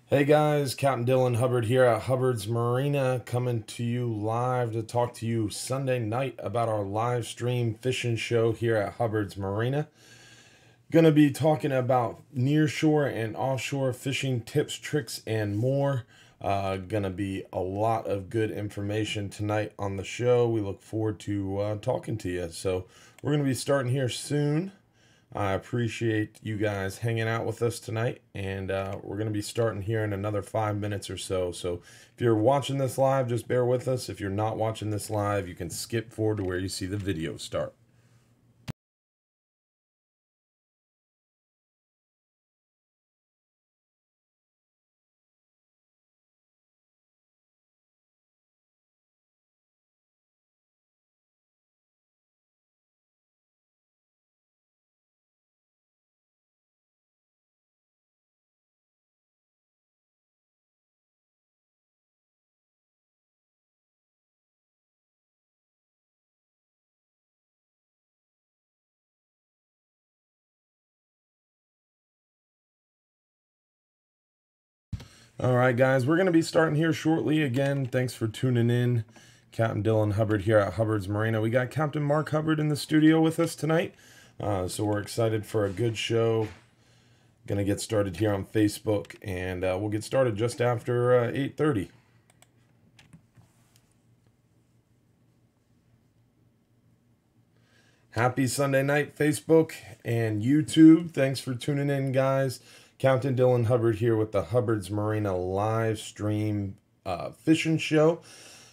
Hey guys, Captain Dylan Hubbard here at Hubbard's Marina, coming to you live to talk to you Sunday night about our live stream fishing show here at Hubbard's Marina. Gonna be talking about nearshore and offshore fishing tips, tricks, and more. Gonna be a lot of good information tonight on the show. We look forward to talking to you. So we're gonna be starting here soon. I appreciate you guys hanging out with us tonight, and we're going to be starting here in another 5 minutes or so. So if you're watching this live, just bear with us. If you're not watching this live, you can skip forward to where you see the video start. All right, guys, we're going to be starting here shortly. Again, thanks for tuning in. Captain Dylan Hubbard here at Hubbard's Marina. We got Captain Mark Hubbard in the studio with us tonight, so we're excited for a good show. Going to get started here on Facebook, and we'll get started just after 8:30. Happy Sunday night, Facebook and YouTube. Thanks for tuning in, guys. Captain Dylan Hubbard here with the Hubbard's Marina live stream fishing show,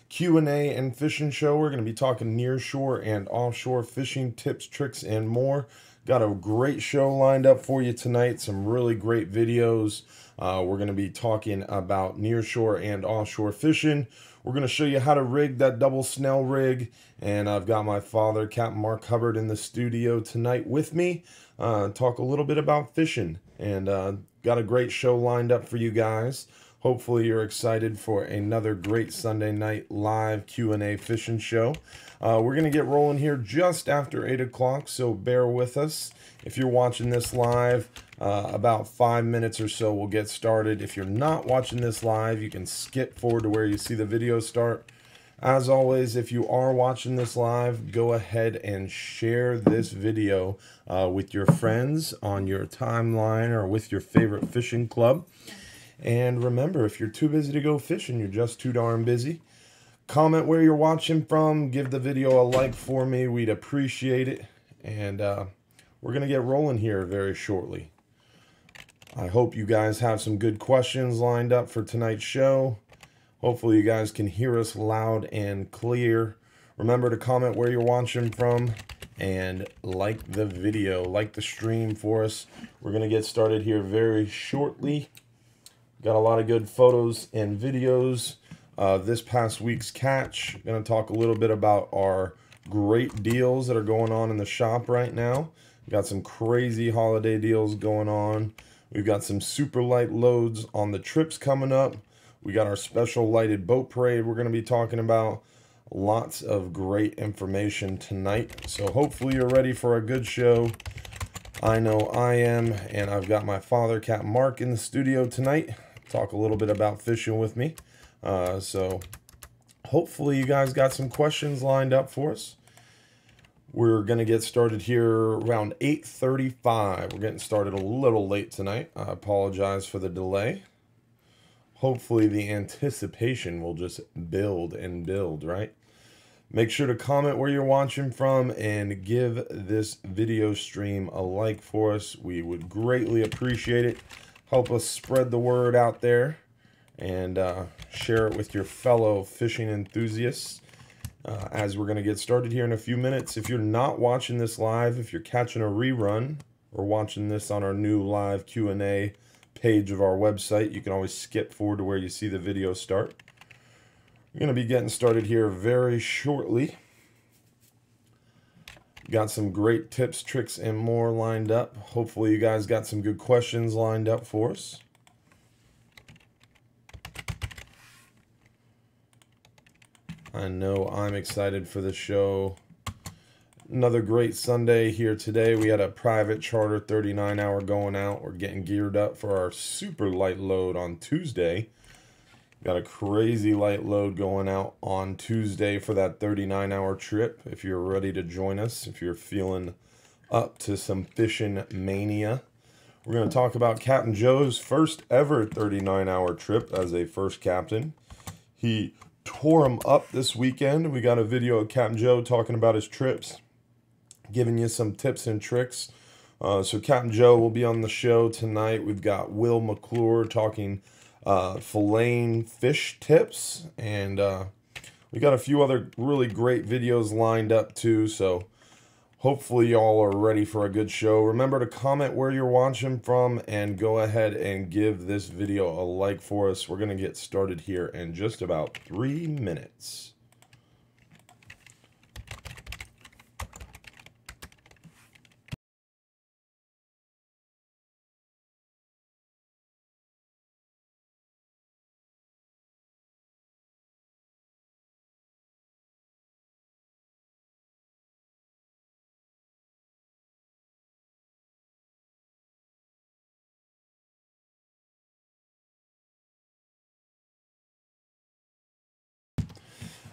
Q&A and fishing show. We're going to be talking nearshore and offshore fishing tips, tricks, and more. Got a great show lined up for you tonight. Some really great videos. We're going to be talking about nearshore and offshore fishing. We're going to show you how to rig that double snell rig. And I've got my father, Captain Mark Hubbard, in the studio tonight with me. Talk a little bit about fishing. And got a great show lined up for you guys. Hopefully you're excited for another great Sunday night live Q&A fishing show. We're going to get rolling here just after 8 o'clock, so bear with us. If you're watching this live, about 5 minutes or so we'll get started. If you're not watching this live, you can skip forward to where you see the video start. As always, if you are watching this live, go ahead and share this video with your friends on your timeline or with your favorite fishing club. And remember, if you're too busy to go fishing, you're just too darn busy. Comment where you're watching from. Give the video a like for me. We'd appreciate it. And we're going to get rolling here very shortly. I hope you guys have some good questions lined up for tonight's show. Hopefully you guys can hear us loud and clear. Remember to comment where you're watching from and like the video, like the stream for us. We're going to get started here very shortly. Got a lot of good photos and videos. This past week's catch. Going to talk a little bit about our great deals that are going on in the shop right now. We got some crazy holiday deals going on. We've got some super light loads on the trips coming up. We got our special lighted boat parade we're going to be talking about. Lots of great information tonight. So hopefully you're ready for a good show. I know I am, and I've got my father, Captain Mark, in the studio tonight. Talk a little bit about fishing with me. So hopefully you guys got some questions lined up for us. We're going to get started here around 8:35. We're getting started a little late tonight. I apologize for the delay. Hopefully the anticipation will just build and build, right? Make sure to comment where you're watching from and give this video stream a like for us. We would greatly appreciate it. Help us spread the word out there and share it with your fellow fishing enthusiasts as we're going to get started here in a few minutes. If you're not watching this live, if you're catching a rerun or watching this on our new live Q&A page of our website, you can always skip forward to where you see the video start. We're going to be getting started here very shortly. Got some great tips, tricks, and more lined up. Hopefully you guys got some good questions lined up for us. I know I'm excited for the show, Another great Sunday here today. We had a private charter 39-hour going out. We're getting geared up for our super light load on Tuesday. Got a crazy light load going out on Tuesday for that 39-hour trip. If you're ready to join us, if you're feeling up to some fishing mania, we're going to talk about Captain Joe's first ever 39-hour trip as a first captain. He tore him up this weekend. We got a video of Captain Joe talking about his trips, giving you some tips and tricks. So Captain Joe will be on the show tonight. We've got Will McClure talking filleting fish tips, and we got a few other really great videos lined up too. So hopefully y'all are ready for a good show. Remember to comment where you're watching from and go ahead and give this video a like for us. We're going to get started here in just about 3 minutes.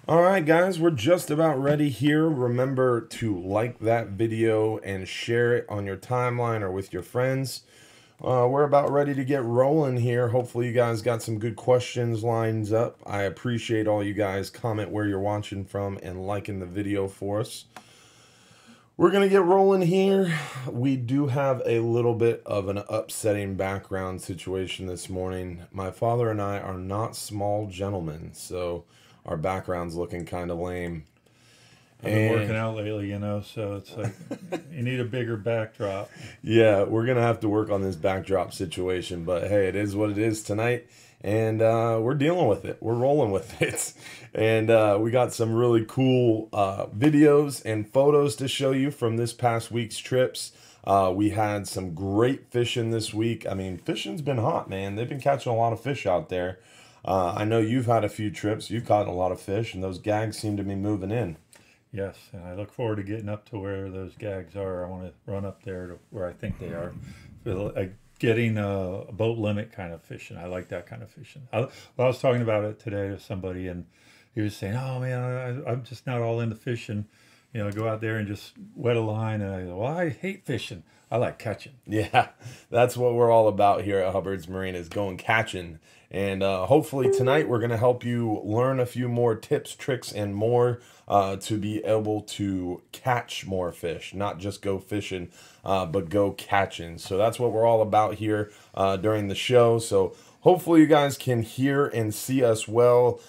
All right, guys, we're just about ready here. Remember to like that video and share it on your timeline or with your friends. We're about ready to get rolling here. Hopefully you guys got some good questions lined up. I appreciate all you guys. Comment where you're watching from and liking the video for us. We're going to get rolling here. We do have a little bit of an upsetting background situation this morning. My father and I are not small gentlemen, so our background's looking kind of lame. I've been working out lately, you know, so it's like you need a bigger backdrop. Yeah, we're going to have to work on this backdrop situation, but hey, it is what it is tonight, and we're dealing with it. We're rolling with it. And we got some really cool videos and photos to show you from this past week's trips. We had some great fishing this week. I mean, fishing's been hot, man. They've been catching a lot of fish out there. I know you've had a few trips. You've caught a lot of fish, and those gags seem to be moving in. Yes, and I look forward to getting up to where those gags are. I want to run up there to where I think they are. Getting a boat limit kind of fishing. I like that kind of fishing. I was talking about it today to somebody, and he was saying, "Oh man, I'm just not all into fishing. You know, go out there and just wet a line." And I go, "Well, I hate fishing. I like catching." Yeah, that's what we're all about here at Hubbard's Marina, is going catching. And hopefully tonight we're going to help you learn a few more tips, tricks, and more to be able to catch more fish. Not just go fishing, but go catching. So that's what we're all about here during the show. So hopefully you guys can hear and see us well.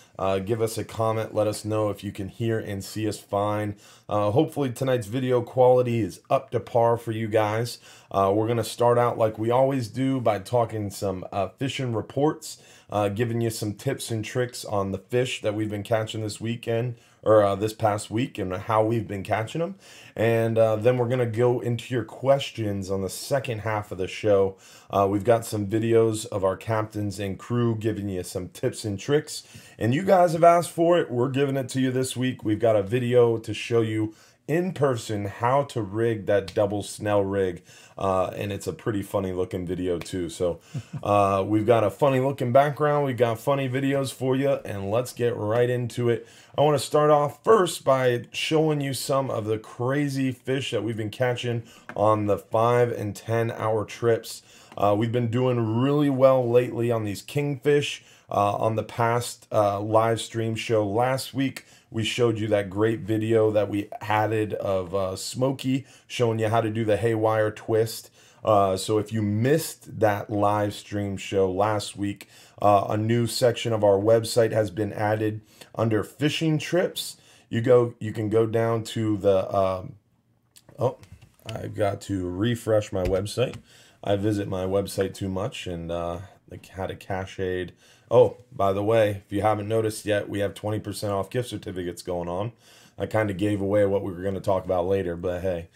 Give us a comment. Let us know if you can hear and see us fine. Hopefully tonight's video quality is up to par for you guys. We're going to start out like we always do by talking some fishing reports, giving you some tips and tricks on the fish that we've been catching this weekend, or this past week, and how we've been catching them. And then we're going to go into your questions on the second half of the show. We've got some videos of our captains and crew giving you some tips and tricks. And you guys have asked for it. We're giving it to you this week. We've got a video to show you in person how to rig that double snell rig, and it's a pretty funny looking video too. So we've got a funny looking background, we've got funny videos for you, and let's get right into it. I want to start off first by showing you some of the crazy fish that we've been catching on the 5 and 10 hour trips. We've been doing really well lately on these kingfish. On the past live stream show last week, we showed you that great video that we added of Smokey showing you how to do the haywire twist. So if you missed that live stream show last week, a new section of our website has been added under fishing trips. You can go down to the, I've got to refresh my website. I visit my website too much and had a cached. Oh, by the way, if you haven't noticed yet, we have 20% off gift certificates going on. I kind of gave away what we were going to talk about later, but hey,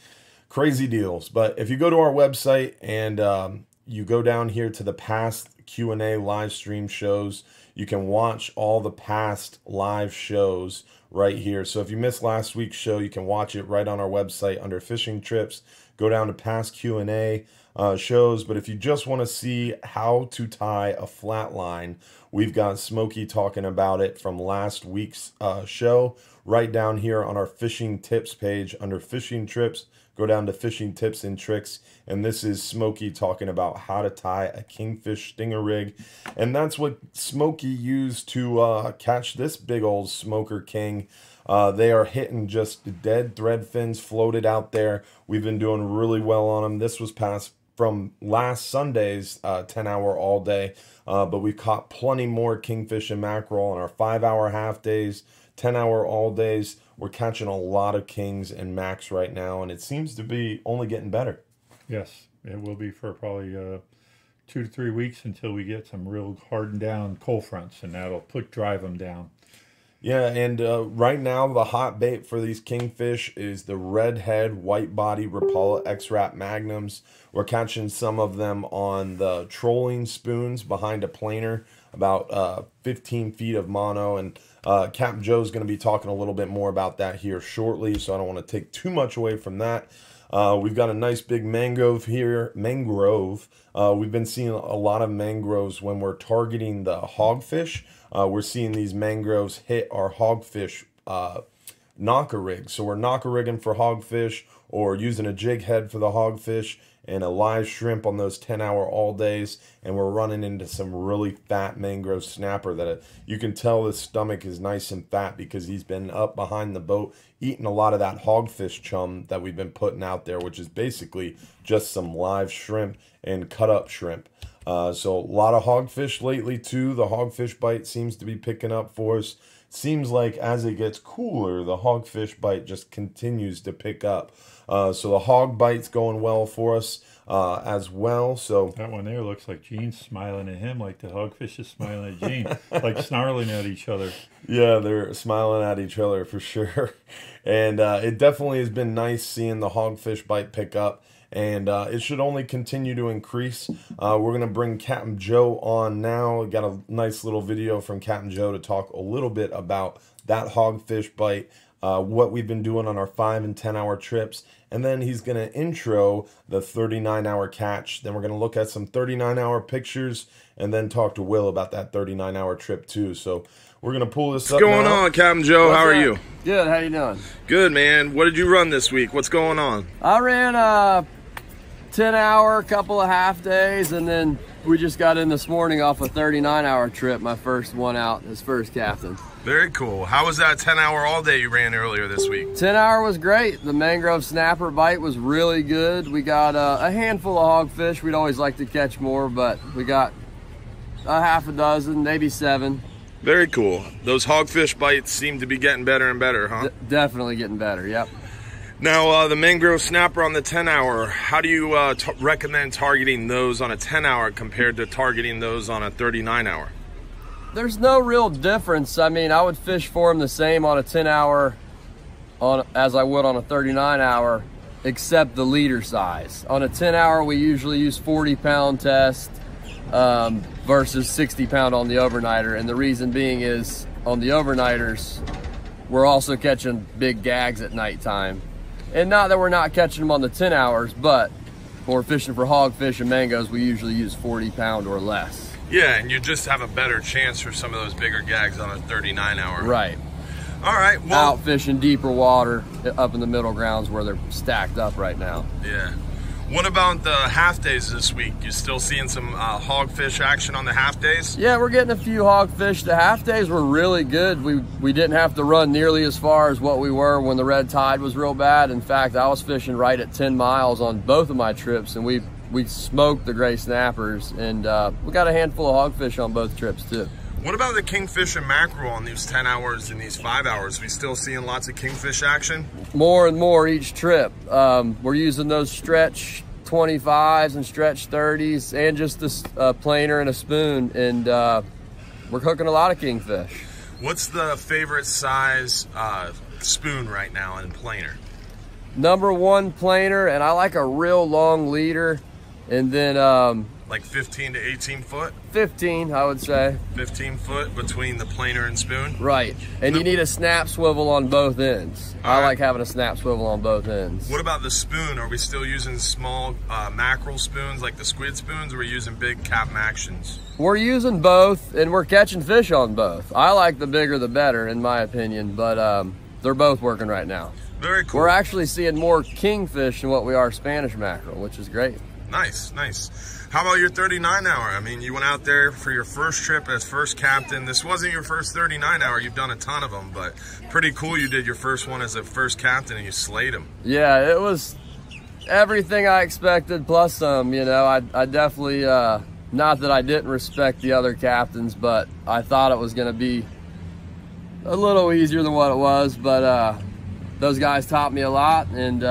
crazy deals. But if you go to our website and you go down here to the past Q&A live stream shows. You can watch all the past live shows right here. So if you missed last week's show, you can watch it right on our website under fishing trips. Go down to past Q&A shows. But if you just want to see how to tie a flat line, we've got Smokey talking about it from last week's show right down here on our fishing tips page under fishing trips. Go down to fishing tips and tricks, and this is Smokey talking about how to tie a kingfish stinger rig. And that's what Smokey used to catch this big old smoker king. They are hitting just dead thread fins floated out there. We've been doing really well on them. This was passed from last Sunday's 10-hour all day, but we caught plenty more kingfish and mackerel on our 5-hour half days, 10-hour all days. We're catching a lot of kings and macs right now, and it seems to be only getting better. Yes, it will be for probably 2 to 3 weeks until we get some real hardened down cold fronts, and that'll drive them down. Yeah, and right now the hot bait for these kingfish is the redhead white body Rapala X-Rap Magnums. We're catching some of them on the trolling spoons behind a planer, about 15 feet of mono, and Captain Joe's going to be talking a little bit more about that here shortly, so I don't want to take too much away from that. We've got a nice big mangrove here. We've been seeing a lot of mangroves when we're targeting the hogfish. We're seeing these mangroves hit our hogfish knocker rig. So we're knocker rigging for hogfish or using a jig head for the hogfish and a live shrimp on those 10-hour all days, and we're running into some really fat mangrove snapper that you can tell his stomach is nice and fat because he's been up behind the boat eating a lot of that hogfish chum that we've been putting out there, which is basically just some live shrimp and cut up shrimp. So a lot of hogfish lately too. The hogfish bite seems to be picking up for us. Seems like as it gets cooler, the hogfish bite just continues to pick up. So the hog bite's going well for us as well. So that one there looks like Gene's smiling at him, like the hogfish is smiling at Gene, like snarling at each other. Yeah, they're smiling at each other for sure. And it definitely has been nice seeing the hogfish bite pick up. And it should only continue to increase. We're going to bring Captain Joe on now. We got a nice little video from Captain Joe to talk a little bit about that hogfish bite, what we've been doing on our 5 and 10-hour trips. And then he's going to intro the 39-hour catch. Then we're going to look at some 39-hour pictures and then talk to Will about that 39-hour trip too. So we're going to pull this up. What's going on, Captain Joe? How are you? Good. How you doing? Good, man. What did you run this week? What's going on? I ran a 10-hour, couple of half days, and then we just got in this morning off a 39-hour trip, my first one out as first captain. Very cool. How was that 10-hour all day you ran earlier this week? 10-hour was great. The mangrove snapper bite was really good. We got a handful of hogfish. We'd always like to catch more, but we got a half a dozen, maybe 7. Very cool. Those hogfish bites seem to be getting better and better, huh? Definitely getting better, yep. Now, the mangrove snapper on the 10-hour, how do you recommend targeting those on a 10-hour compared to targeting those on a 39-hour? There's no real difference. I mean, I would fish for them the same on a 10-hour as I would on a 39-hour, except the leader size. On a 10-hour, we usually use 40-pound test versus 60-pound on the overnighter. And the reason being is on the overnighters, we're also catching big gags at nighttime. And not that we're not catching them on the 10 hours, but when we're fishing for hogfish and mangoes, we usually use 40-pound or less. Yeah, and you just have a better chance for some of those bigger gags on a 39-hour. Right. All right. Well, out fishing deeper water up in the middle grounds where they're stacked up right now. Yeah. What about the half days this week? You still seeing some hogfish action on the half days? Yeah, we're getting a few hogfish. The half days were really good. We didn't have to run nearly as far as what we were when the red tide was real bad. In fact, I was fishing right at 10 miles on both of my trips, and we smoked the gray snappers, and we got a handful of hogfish on both trips too. What about the kingfish and mackerel on these 10 hours and these 5 hours? We still seeing lots of kingfish action? More and more each trip. We're using those stretch 25s and stretch 30s and just a planer and a spoon, and we're hooking a lot of kingfish. What's the favorite size spoon right now in planer? Number 1 planer, and I like a real long leader. And then like 15 to 18 foot? 15, I would say. 15 foot between the planer and spoon? Right. And you need a snap swivel on both ends. I like having a snap swivel on both ends. What about the spoon? Are we still using small mackerel spoons like the squid spoons, or are we using big Captain Actions? We're using both, and we're catching fish on both. I like the bigger the better, in my opinion, but they're both working right now. Very cool. We're actually seeing more kingfish than what we are Spanish mackerel, which is great. Nice, nice. How about your 39 hour? I mean, you went out there for your first trip as first captain. This wasn't your first 39 hour. You've done a ton of them, but pretty cool you did your first one as a first captain and you slayed them. Yeah, it was everything I expected plus some. You know, I definitely, not that I didn't respect the other captains, but I thought it was going to be a little easier than what it was, but those guys taught me a lot, and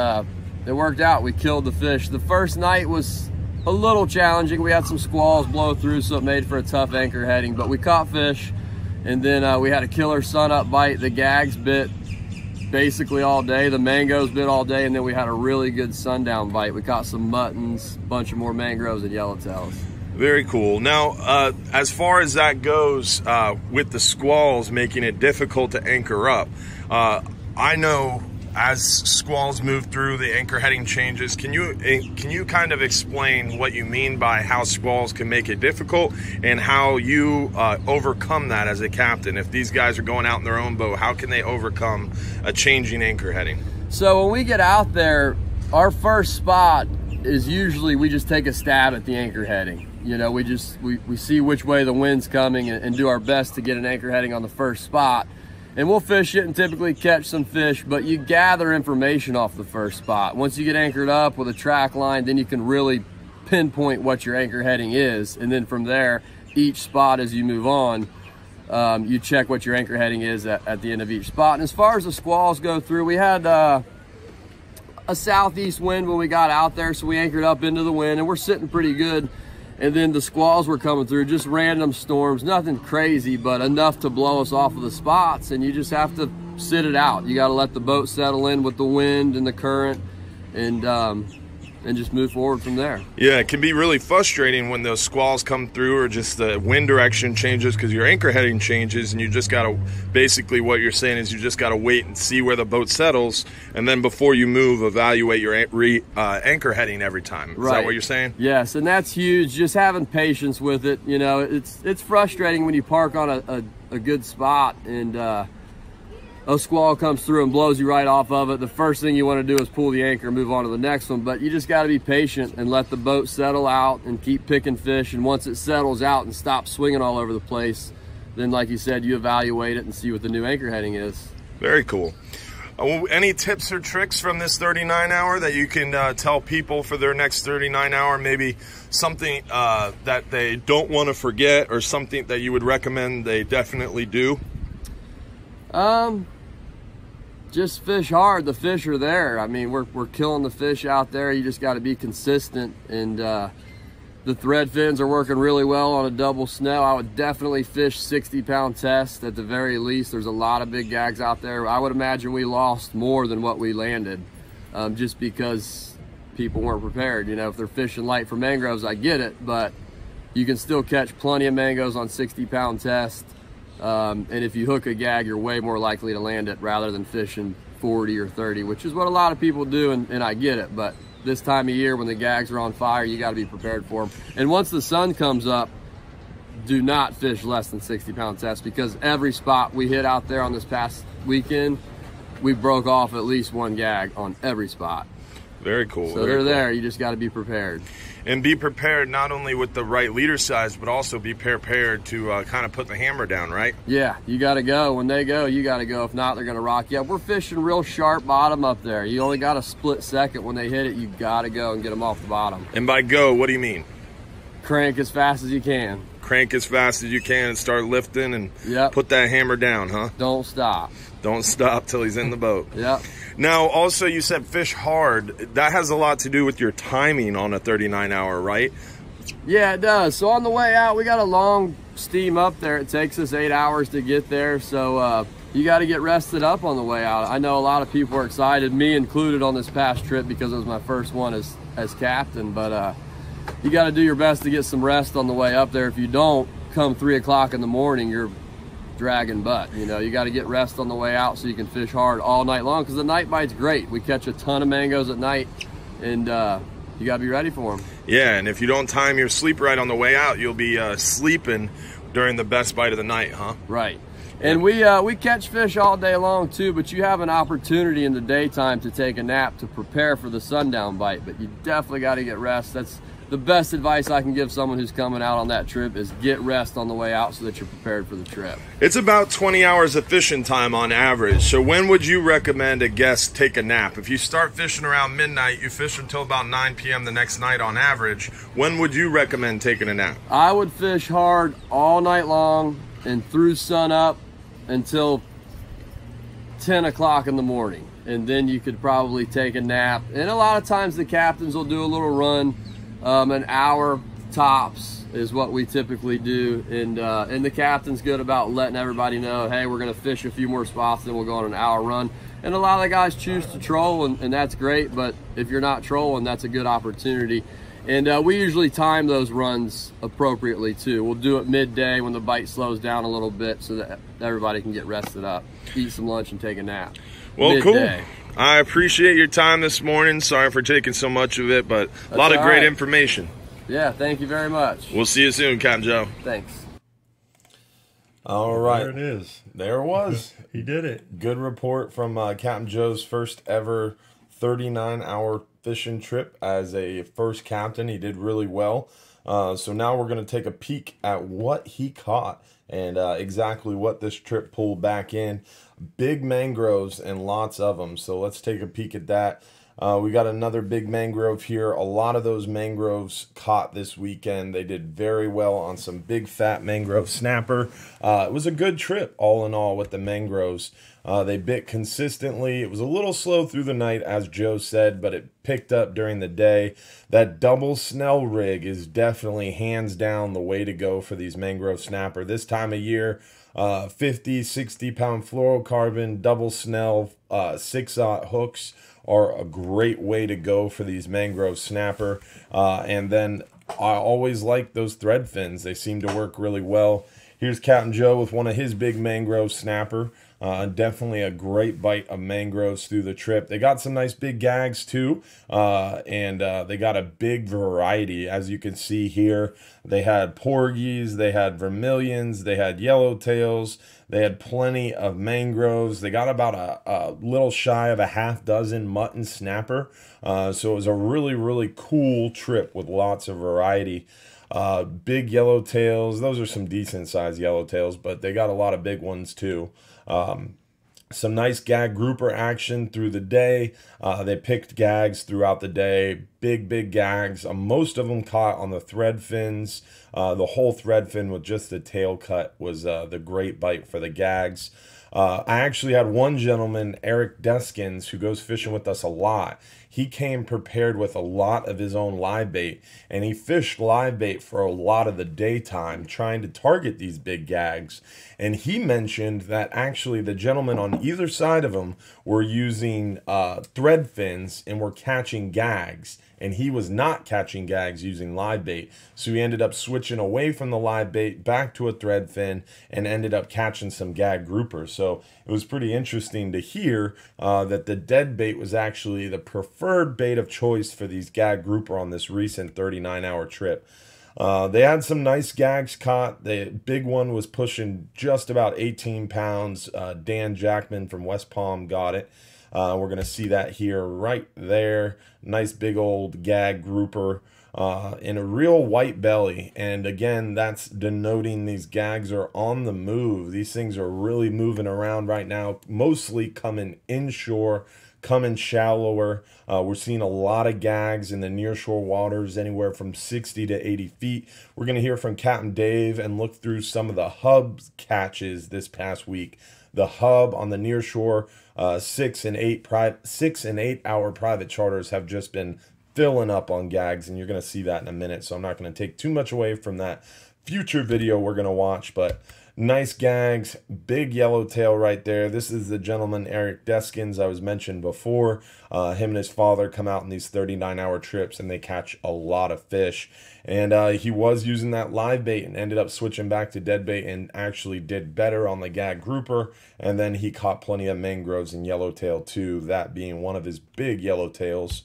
it worked out. We killed the fish. The first night was a little challenging. We had some squalls blow through, so it made for a tough anchor heading, but we caught fish, and then we had a killer sunup bite. The gags bit basically all day, the mangoes bit all day, and then we had a really good sundown bite. We caught some muttons, a bunch of more mangroves and yellowtails. Very cool. Now, as far as that goes, with the squalls making it difficult to anchor up, I know as squalls move through, the anchor heading changes. Can you kind of explain what you mean by how squalls can make it difficult and how you overcome that as a captain? If these guys are going out in their own boat, how can they overcome a changing anchor heading? So when we get out there, our first spot is usually we just take a stab at the anchor heading. You know, we see which way the wind's coming and do our best to get an anchor heading on the first spot. And we'll fish it and typically catch some fish, but you gather information off the first spot. Once you get anchored up with a track line, then you can really pinpoint what your anchor heading is. And then from there, each spot as you move on, you check what your anchor heading is at the end of each spot. And as far as the squalls go through, we had a southeast wind when we got out there, so we anchored up into the wind, and we're sitting pretty good. And then the squalls were coming through, just random storms, nothing crazy, but enough to blow us off of the spots. And you just have to sit it out. You got to let the boat settle in with the wind and the current, and just move forward from there. Yeah, it can be really frustrating when those squalls come through or just the wind direction changes because your anchor heading changes, and you just got to, basically what you're saying is you just got to wait and see where the boat settles, and then before you move, evaluate your anchor heading every time. Is that what you're saying? Yes, and that's huge, just having patience with it. You know, it's frustrating when you park on a good spot and a squall comes through and blows you right off of it. The first thing you want to do is pull the anchor and move on to the next one, but you just got to be patient and let the boat settle out and keep picking fish. And once it settles out and stops swinging all over the place, then like you said, you evaluate it and see what the new anchor heading is. Very cool. Any tips or tricks from this 39 hour that you can tell people for their next 39 hour, maybe something that they don't want to forget or something that you would recommend they definitely do? Just fish hard. The fish are there. I mean, we're killing the fish out there. You just got to be consistent, and the thread fins are working really well on a double snow. I would definitely fish 60-pound test at the very least. There's a lot of big gags out there. I would imagine we lost more than what we landed, just because people weren't prepared. You know, if they're fishing light for mangroves, I get it, but you can still catch plenty of mangoes on 60-pound test. And if you hook a gag, you're way more likely to land it rather than fishing 40 or 30, which is what a lot of people do, and I get it. But this time of year when the gags are on fire, you got to be prepared for them. And once the sun comes up, do not fish less than 60-pound test, because every spot we hit out there on this past weekend, we broke off at least one gag on every spot. Very cool. So they're there. You just got to be prepared. And be prepared not only with the right leader size, but also be prepared to kind of put the hammer down, right? Yeah, you got to go. When they go, you got to go. If not, they're going to rock you up. We're fishing real sharp bottom up there. You only got a split second. When they hit it, you got to go and get them off the bottom. And by go, what do you mean? Crank as fast as you can. Crank as fast as you can and start lifting and put that hammer down, huh? Don't stop. Don't stop till he's in the boat. Yep. Now, also, you said fish hard. That has a lot to do with your timing on a 39 hour, right? Yeah, it does. So on the way out, we got a long steam up there. It takes us 8 hours to get there. So you got to get rested up on the way out. I know a lot of people are excited, me included, on this past trip because it was my first one as captain. But you got to do your best to get some rest on the way up there. If you don't, come 3 o'clock in the morning, you're dragging butt. You know, you got to get rest on the way out so you can fish hard all night long, because the night bite's great. We catch a ton of mangoes at night, and you got to be ready for them. Yeah, and if you don't time your sleep right on the way out, you'll be sleeping during the best bite of the night, huh? Right. And we catch fish all day long too, but you have an opportunity in the daytime to take a nap to prepare for the sundown bite, but you definitely got to get rest. That's the best advice I can give someone who's coming out on that trip, is get rest on the way out so that you're prepared for the trip. It's about 20 hours of fishing time on average. So when would you recommend a guest take a nap? If you start fishing around midnight, you fish until about 9 p.m. the next night on average, when would you recommend taking a nap? I would fish hard all night long and through sun up until 10 o'clock in the morning. And then you could probably take a nap. And a lot of times the captains will do a little run. An hour tops is what we typically do, and the captain's good about letting everybody know, hey, we're going to fish a few more spots, then we'll go on an hour run. And a lot of the guys choose to troll, and that's great, but if you're not trolling, that's a good opportunity. And we usually time those runs appropriately too. We'll do it midday when the bite slows down a little bit so that everybody can get rested up, eat some lunch, and take a nap. Well, midday. Cool. I appreciate your time this morning. Sorry for taking so much of it, but a lot of great information. Yeah, thank you very much. We'll see you soon, Captain Joe. Thanks. All right. There it is. There it was. He did it. Good report from Captain Joe's first ever 39-hour fishing trip as a first captain. He did really well. So now we're going to take a peek at what he caught and exactly what this trip pulled back in. Big mangroves and lots of them. So let's take a peek at that. We got another big mangrove here. A lot of those mangroves caught this weekend. They did very well on some big fat mangrove snapper. It was a good trip all in all with the mangroves. They bit consistently. It was a little slow through the night, as Joe said, but it picked up during the day. That double snell rig is definitely hands down the way to go for these mangrove snapper. This time of year, 50, 60 pound fluorocarbon, double snell, 6/0 hooks are a great way to go for these mangrove snapper. And then I always like those thread fins. They seem to work really well. Here's Captain Joe with one of his big mangrove snapper. Definitely a great bite of mangroves through the trip. They got some nice big gags too, and they got a big variety. As you can see here, they had porgies, they had vermilions, they had yellowtails, they had plenty of mangroves. They got about a little shy of a half dozen mutton snapper. So it was a really, really cool trip with lots of variety. Big yellowtails, those are some decent sized yellowtails, but they got a lot of big ones too. Some nice gag grouper action through the day. They picked gags throughout the day, big gags. Most of them caught on the thread fins. The whole thread fin with just the tail cut was the great bite for the gags. I actually had one gentleman, Eric Deskins, who goes fishing with us a lot. He came prepared with a lot of his own live bait, and he fished live bait for a lot of the daytime trying to target these big gags. And he mentioned that actually the gentlemen on either side of him were using thread fins and were catching gags, and he was not catching gags using live bait. So he ended up switching away from the live bait back to a thread fin and ended up catching some gag groupers. So it was pretty interesting to hear that the dead bait was actually the preferred bait of choice for these gag grouper on this recent 39-hour trip. They had some nice gags caught. The big one was pushing just about 18 pounds. Dan Jackman from West Palm got it. We're going to see that here right there. Nice big old gag grouper in a real white belly. And again, that's denoting these gags are on the move. These things are really moving around right now, mostly coming inshore, coming shallower. We're seeing a lot of gags in the nearshore waters, anywhere from 60 to 80 feet. We're going to hear from Captain Dave and look through some of the hub catches this past week. The hub on the nearshore, 6 and 8 hour private charters have just been filling up on gags, and you're going to see that in a minute. So I'm not going to take too much away from that future video we're going to watch, but nice gags, big yellowtail right there. This is the gentleman Eric Deskins I was mentioned before. Him and his father come out on these 39-hour trips and they catch a lot of fish. And he was using that live bait and ended up switching back to dead bait and actually did better on the gag grouper. And then he caught plenty of mangroves and yellowtail too, that being one of his big yellowtails.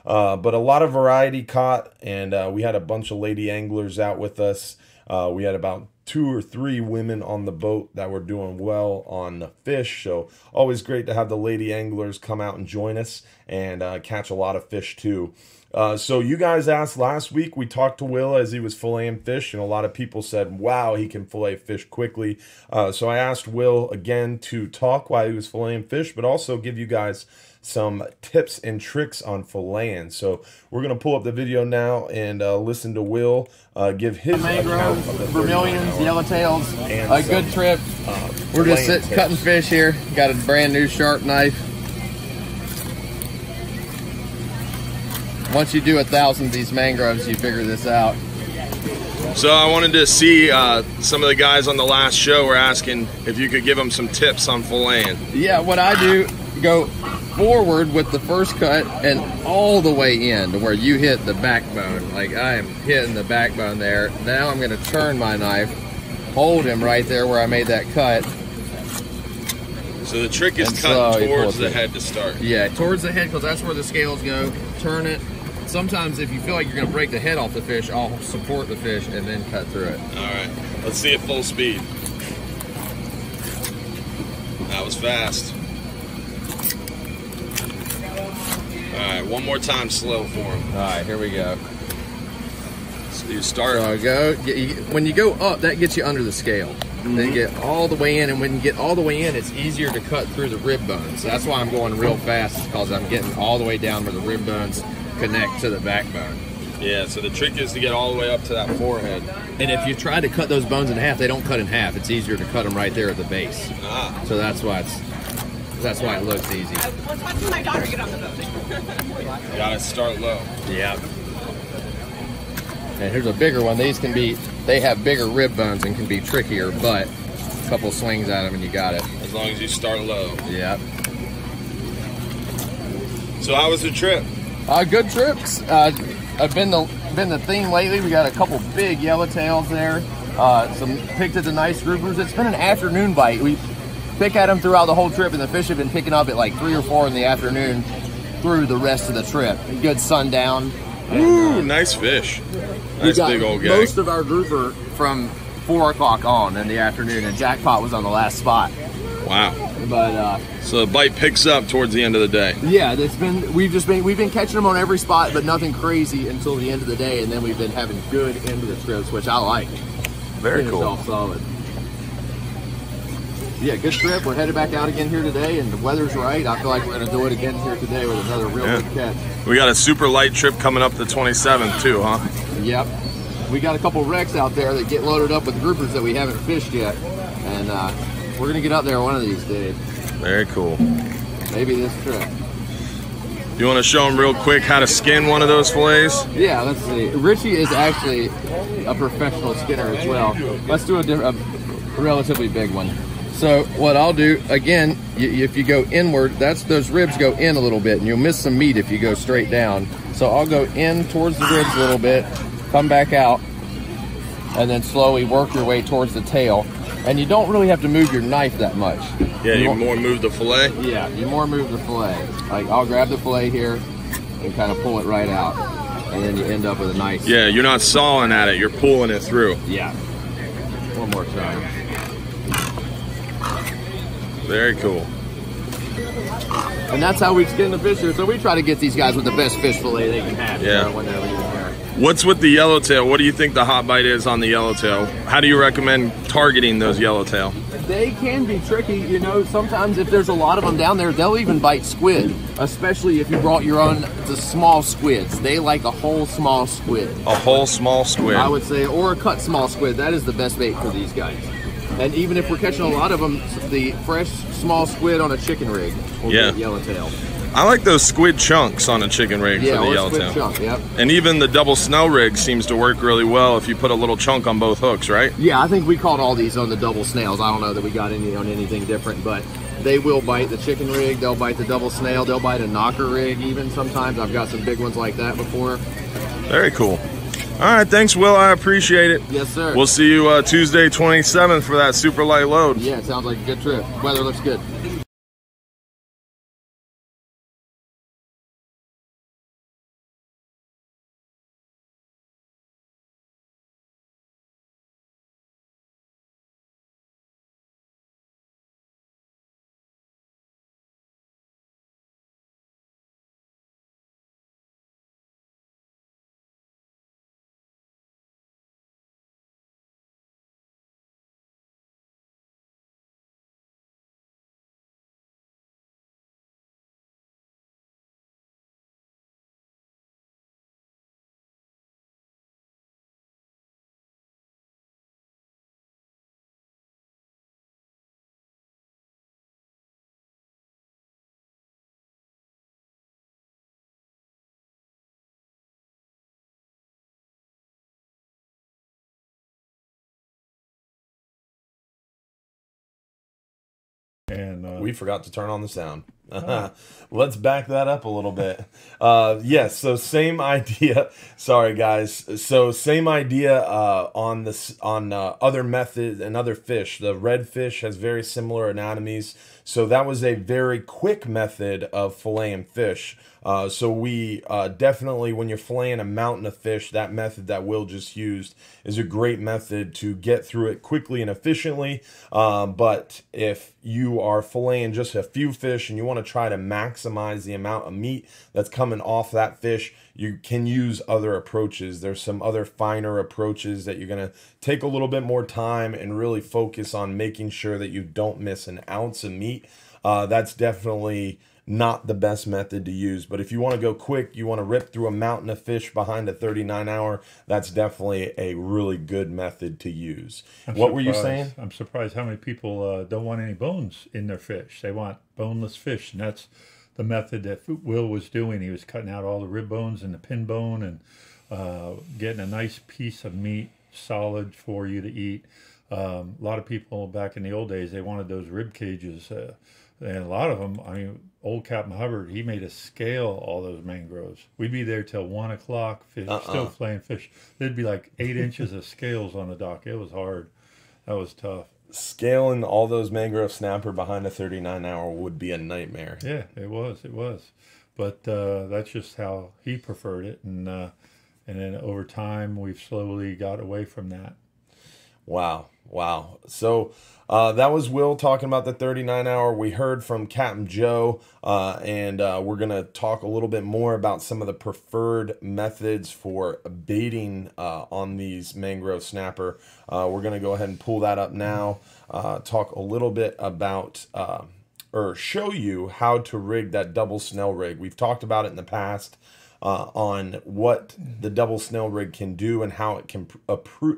But a lot of variety caught, and we had a bunch of lady anglers out with us. We had about 2 or 3 women on the boat that were doing well on the fish. So always great to have the lady anglers come out and join us and catch a lot of fish too. So you guys asked last week, we talked to Will as he was filleting fish, and a lot of people said, wow, he can fillet fish quickly. So I asked Will again to talk while he was filleting fish, but also give you guys some tips and tricks on filleting. So we're going to pull up the video now and listen to Will give his account of the vermilions, yellowtails, a good trip. We're just cutting fish here. Got a brand new sharp knife. Once you do 1,000 of these mangroves, you figure this out. So I wanted to see, some of the guys on the last show were asking if you could give them some tips on filleting. Yeah, what I do, go forward with the first cut and all the way in to where you hit the backbone. Like I am hitting the backbone there. Now I'm going to turn my knife, hold him right there where I made that cut. So the trick is cutting towards the head to start. Yeah, towards the head, because that's where the scales go. Turn it. Sometimes if you feel like you're going to break the head off the fish, I'll support the fish and then cut through it. All right, let's see it full speed. That was fast. All right, one more time slow for him. All right, here we go. So you start. So when you go up, that gets you under the scale. Then you get all the way in, and when you get all the way in, it's easier to cut through the rib bones. So that's why I'm going real fast, because I'm getting all the way down where the rib bones connect to the backbone. Yeah, so the trick is to get all the way up to that forehead. And if you try to cut those bones in half, they don't cut in half. It's easier to cut them right there at the base. Ah. So that's why it looks easy. Let's watch my daughter get on the boat. You gotta start low. Yeah. And here's a bigger one. These they have bigger rib bones and can be trickier, but a couple swings at them and you got it. As long as you start low. Yeah. So how was the trip? Good trips. I've been the theme lately. We got a couple big yellowtails there. Picked at the nice groupers. It's been an afternoon bite. We pick at them throughout the whole trip, and the fish have been picking up at like 3 or 4 in the afternoon through the rest of the trip. Good sundown. Ooh, nice fish. Nice big old gag. Most of our grouper from 4 o'clock on in the afternoon, and jackpot was on the last spot. Wow. But so the bite picks up towards the end of the day. Yeah, we've been catching them on every spot, but nothing crazy until the end of the day, and then we've been having good end of the trips, which I like. Very cool. All solid. Yeah, good trip. We're headed back out again here today, and the weather's right. I feel like we're going to do it again here today with another real good catch. We got a super light trip coming up the 27th too, huh? Yep. We got a couple wrecks out there that get loaded up with groupers that we haven't fished yet, and we're going to get up there one of these days. Very cool. Maybe this trip. You want to show them real quick how to skin one of those fillets? Yeah, let's see. Richie is actually a professional skinner as well. Let's do a relatively big one. So what I'll do, again, if you go inward, those ribs go in a little bit, and you'll miss some meat if you go straight down. So I'll go in towards the ribs a little bit, come back out, and then slowly work your way towards the tail. And you don't really have to move your knife that much. Yeah, you more move the fillet? Yeah, you more move the fillet. Like, I'll grab the fillet here and kind of pull it right out. And then you end up with a nice... Yeah, you're not sawing at it, you're pulling it through. Yeah. One more time. Very cool. And that's how we skin the fish here. So we try to get these guys with the best fish fillet they can have. Yeah. When they're leaving here. What's with the yellowtail? What do you think the hot bite is on the yellowtail? How do you recommend targeting those yellowtail? They can be tricky, you know. Sometimes if there's a lot of them down there, they'll even bite squid, especially if you brought your own, the small squids. They like a whole small squid. A whole small squid? I would say, or a cut small squid. That is the best bait for these guys. And even if we're catching a lot of them, the fresh small squid on a chicken rig will get yellowtail. I like those squid chunks on a chicken rig for the or yellowtail. squid chunk, yep. And even the double snell rig seems to work really well if you put a little chunk on both hooks, right? Yeah, I think we caught all these on the double snails. I don't know that we got any on anything different, but they will bite the chicken rig, they'll bite the double snail, they'll bite a knocker rig even sometimes. I've got some big ones like that before. Very cool. All right, thanks, Will. I appreciate it. Yes, sir. We'll see you Tuesday 27th for that super light load. Yeah, it sounds like a good trip. Weather looks good. And we forgot to turn on the sound. Let's back that up a little bit. Yes, so same idea. Sorry, guys. So same idea on this on other methods and other fish. The redfish has very similar anatomies. So that was a very quick method of filleting fish. So we definitely, when you're filleting a mountain of fish, that method that Will just used is a great method to get through it quickly and efficiently. But if you are filleting just a few fish and you want to try to maximize the amount of meat that's coming off that fish, you can use other approaches. There's some other finer approaches that you're going to take a little bit more time and really focus on making sure that you don't miss an ounce of meat. That's definitely not the best method to use. But if you want to go quick, you want to rip through a mountain of fish behind a 39-hour, that's definitely a really good method to use. What were you saying? I'm surprised how many people don't want any bones in their fish. They want boneless fish, and that's the method that Will was doing. He was cutting out all the rib bones and the pin bone and getting a nice piece of meat, solid for you to eat. A lot of people back in the old days, they wanted those rib cages. And a lot of them, I mean, old Captain Hubbard, he made us scale all those mangroves. We'd be there till 1 o'clock, still flaying fish. There'd be like 8 inches of scales on the dock. It was hard. That was tough. Scaling all those mangrove snapper behind a 39-hour would be a nightmare. Yeah, it was. But that's just how he preferred it. And then over time, we've slowly got away from that. Wow. So that was Will talking about the 39-hour. We heard from Captain Joe, and we're going to talk a little bit more about some of the preferred methods for baiting on these mangrove snapper. We're going to go ahead and pull that up now, talk a little bit about or show you how to rig that double snell rig. We've talked about it in the past. On what the double snell rig can do and how it can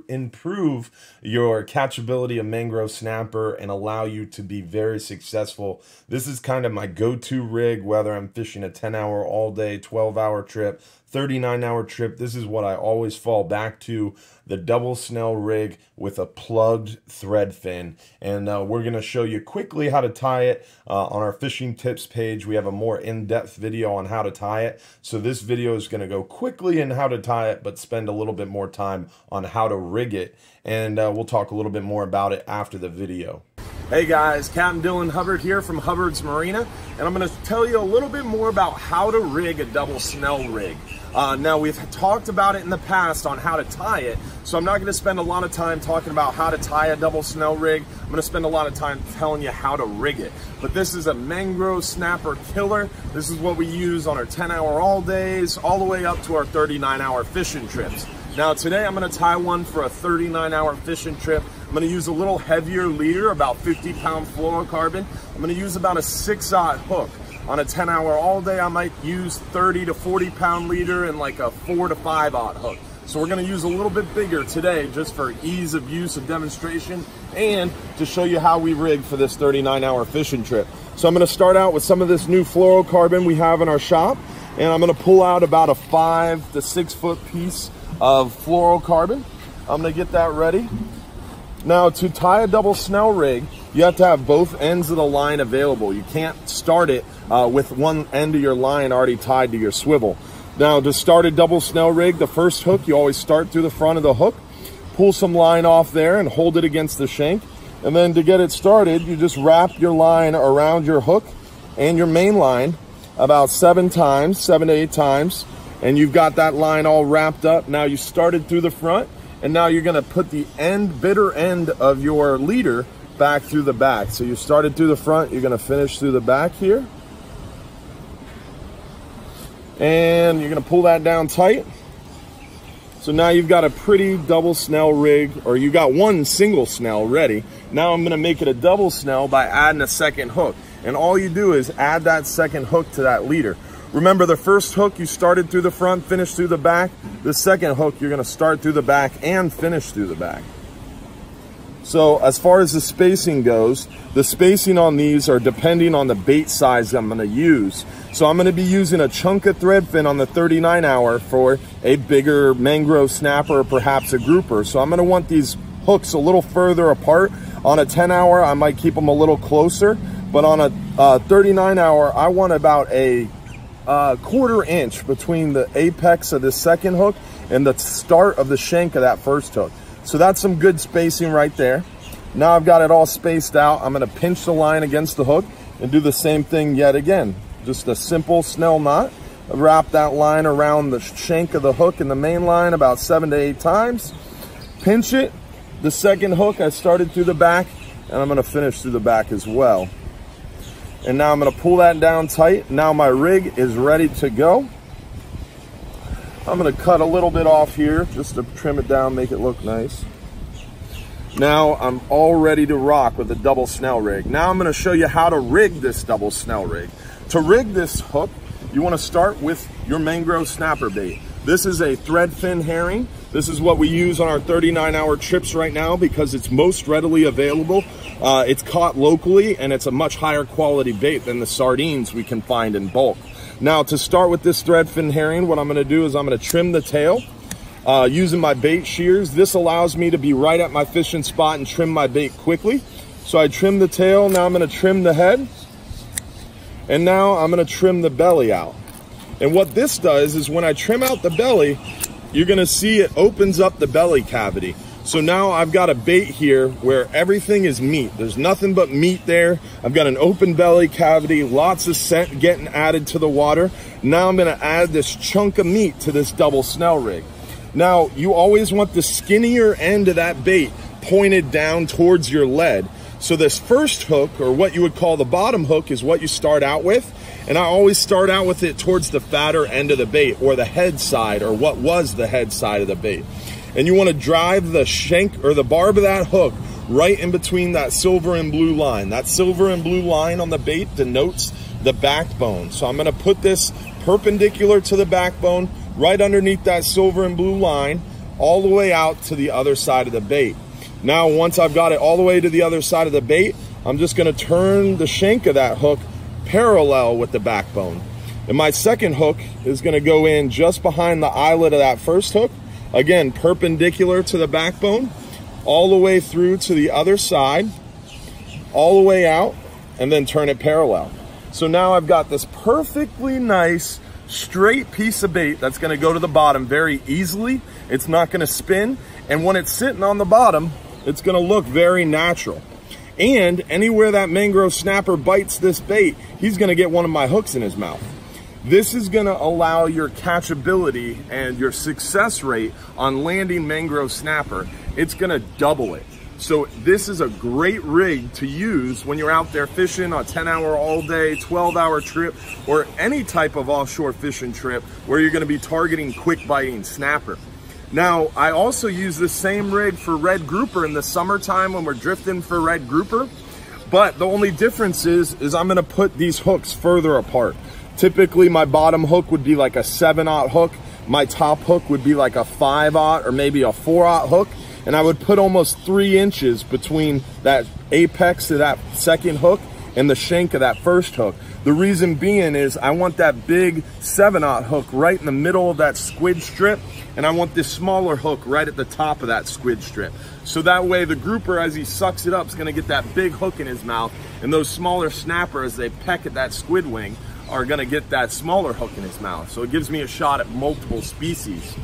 improve your catchability of mangrove snapper and allow you to be very successful. This is kind of my go-to rig, whether I'm fishing a 10-hour all day, 12-hour trip, 39-hour trip. This is what I always fall back to, the double snell rig with a plugged thread fin. And we're going to show you quickly how to tie it. On our fishing tips page, we have a more in-depth video on how to tie it. So this video is going to go quickly in how to tie it, but spend a little bit more time on how to rig it. And we'll talk a little bit more about it after the video. Hey guys, Captain Dylan Hubbard here from Hubbard's Marina, and I'm going to tell you a little bit more about how to rig a double snell rig. Now, we've talked about it in the past on how to tie it, so I'm not going to spend a lot of time talking about how to tie a double snell rig. I'm going to spend a lot of time telling you how to rig it. But this is a mangrove snapper killer. This is what we use on our 10-hour all days, all the way up to our 39-hour fishing trips. Now today I'm going to tie one for a 39-hour fishing trip. I'm going to use a little heavier leader, about 50-pound fluorocarbon. I'm going to use about a 6-aught hook. On a 10-hour all day, I might use 30 to 40-pound leader and like a 4 to 5-aught hook. So we're going to use a little bit bigger today just for ease of use and demonstration and to show you how we rig for this 39-hour fishing trip. So I'm going to start out with some of this new fluorocarbon we have in our shop, and I'm going to pull out about a 5 to 6 foot piece of fluorocarbon. I'm going to get that ready. Now, to tie a double snell rig, you have to have both ends of the line available. You can't start it with one end of your line already tied to your swivel. Now, to start a double snell rig, the first hook, you always start through the front of the hook, pull some line off there and hold it against the shank. And then to get it started, you just wrap your line around your hook and your main line about 7 to 8 times. And you've got that line all wrapped up. Now you started through the front, and now you're gonna put the bitter end of your leader back through the back. So you started through the front, you're gonna finish through the back here. And you're gonna pull that down tight. So now you've got a pretty double snell rig, or you got one single snell ready. Now I'm gonna make it a double snell by adding a second hook. And all you do is add that second hook to that leader. Remember, the first hook, you started through the front, finished through the back. The second hook, you're gonna start through the back and finish through the back. So as far as the spacing goes, the spacing on these are depending on the bait size I'm gonna use. So I'm gonna be using a chunk of thread fin on the 39 hour for a bigger mangrove snapper or perhaps a grouper. So I'm gonna want these hooks a little further apart. On a 10 hour, I might keep them a little closer, but on a 39 hour, I want about a 1/4 inch between the apex of the second hook and the start of the shank of that first hook. So that's some good spacing right there. Now I've got it all spaced out. I'm gonna pinch the line against the hook and do the same thing yet again. Just a simple snell knot. Wrap that line around the shank of the hook and the main line about 7 to 8 times. Pinch it. The second hook, I started through the back, and I'm gonna finish through the back as well. And now I'm gonna pull that down tight. Now my rig is ready to go. I'm gonna cut a little bit off here just to trim it down, make it look nice. Now I'm all ready to rock with a double snell rig. Now I'm gonna show you how to rig this double snell rig. To rig this hook, you wanna start with your mangrove snapper bait. This is a thread fin herring. This is what we use on our 39-hour trips right now because it's most readily available. It's caught locally, and it's a much higher quality bait than the sardines we can find in bulk. Now, to start with this thread fin herring, what I'm gonna do is I'm gonna trim the tail using my bait shears. This allows me to be right at my fishing spot and trim my bait quickly. So I trim the tail, now I'm gonna trim the head, and now I'm gonna trim the belly out. And what this does is when I trim out the belly, you're gonna see it opens up the belly cavity. So now I've got a bait here where everything is meat. There's nothing but meat there. I've got an open belly cavity, lots of scent getting added to the water. Now I'm gonna add this chunk of meat to this double snell rig. Now, you always want the skinnier end of that bait pointed down towards your lead. So this first hook, or what you would call the bottom hook, is what you start out with. And I always start out with it towards the fatter end of the bait, or the head side, or what was the head side of the bait. And you want to drive the shank or the barb of that hook right in between that silver and blue line. That silver and blue line on the bait denotes the backbone. So I'm going to put this perpendicular to the backbone, right underneath that silver and blue line, all the way out to the other side of the bait. Now, once I've got it all the way to the other side of the bait, I'm just going to turn the shank of that hook parallel with the backbone. And my second hook is going to go in just behind the eyelet of that first hook. Again, perpendicular to the backbone, all the way through to the other side, all the way out, and then turn it parallel. So now I've got this perfectly nice, straight piece of bait that's gonna go to the bottom very easily. It's not gonna spin, and when it's sitting on the bottom, it's gonna look very natural. And anywhere that mangrove snapper bites this bait, he's gonna get one of my hooks in his mouth. This is gonna allow your catchability and your success rate on landing mangrove snapper. It's gonna double it. So this is a great rig to use when you're out there fishing on a 10-hour all day, 12-hour trip, or any type of offshore fishing trip where you're gonna be targeting quick biting snapper. Now, I also use the same rig for red grouper in the summertime when we're drifting for red grouper, but the only difference is I'm gonna put these hooks further apart. Typically, my bottom hook would be like a 7/0 hook. My top hook would be like a 5/0 or maybe a 4/0 hook. And I would put almost 3 inches between that apex of that second hook and the shank of that first hook. The reason being is I want that big 7/0 hook right in the middle of that squid strip, and I want this smaller hook right at the top of that squid strip. So that way the grouper, as he sucks it up, is gonna get that big hook in his mouth, and those smaller snapper, as they peck at that squid wing, are gonna get that smaller hook in his mouth. So it gives me a shot at multiple species.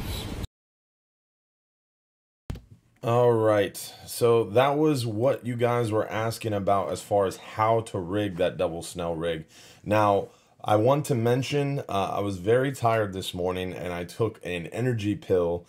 All right, so that was what you guys were asking about as far as how to rig that double snell rig. Now, I want to mention I was very tired this morning and I took an energy pill.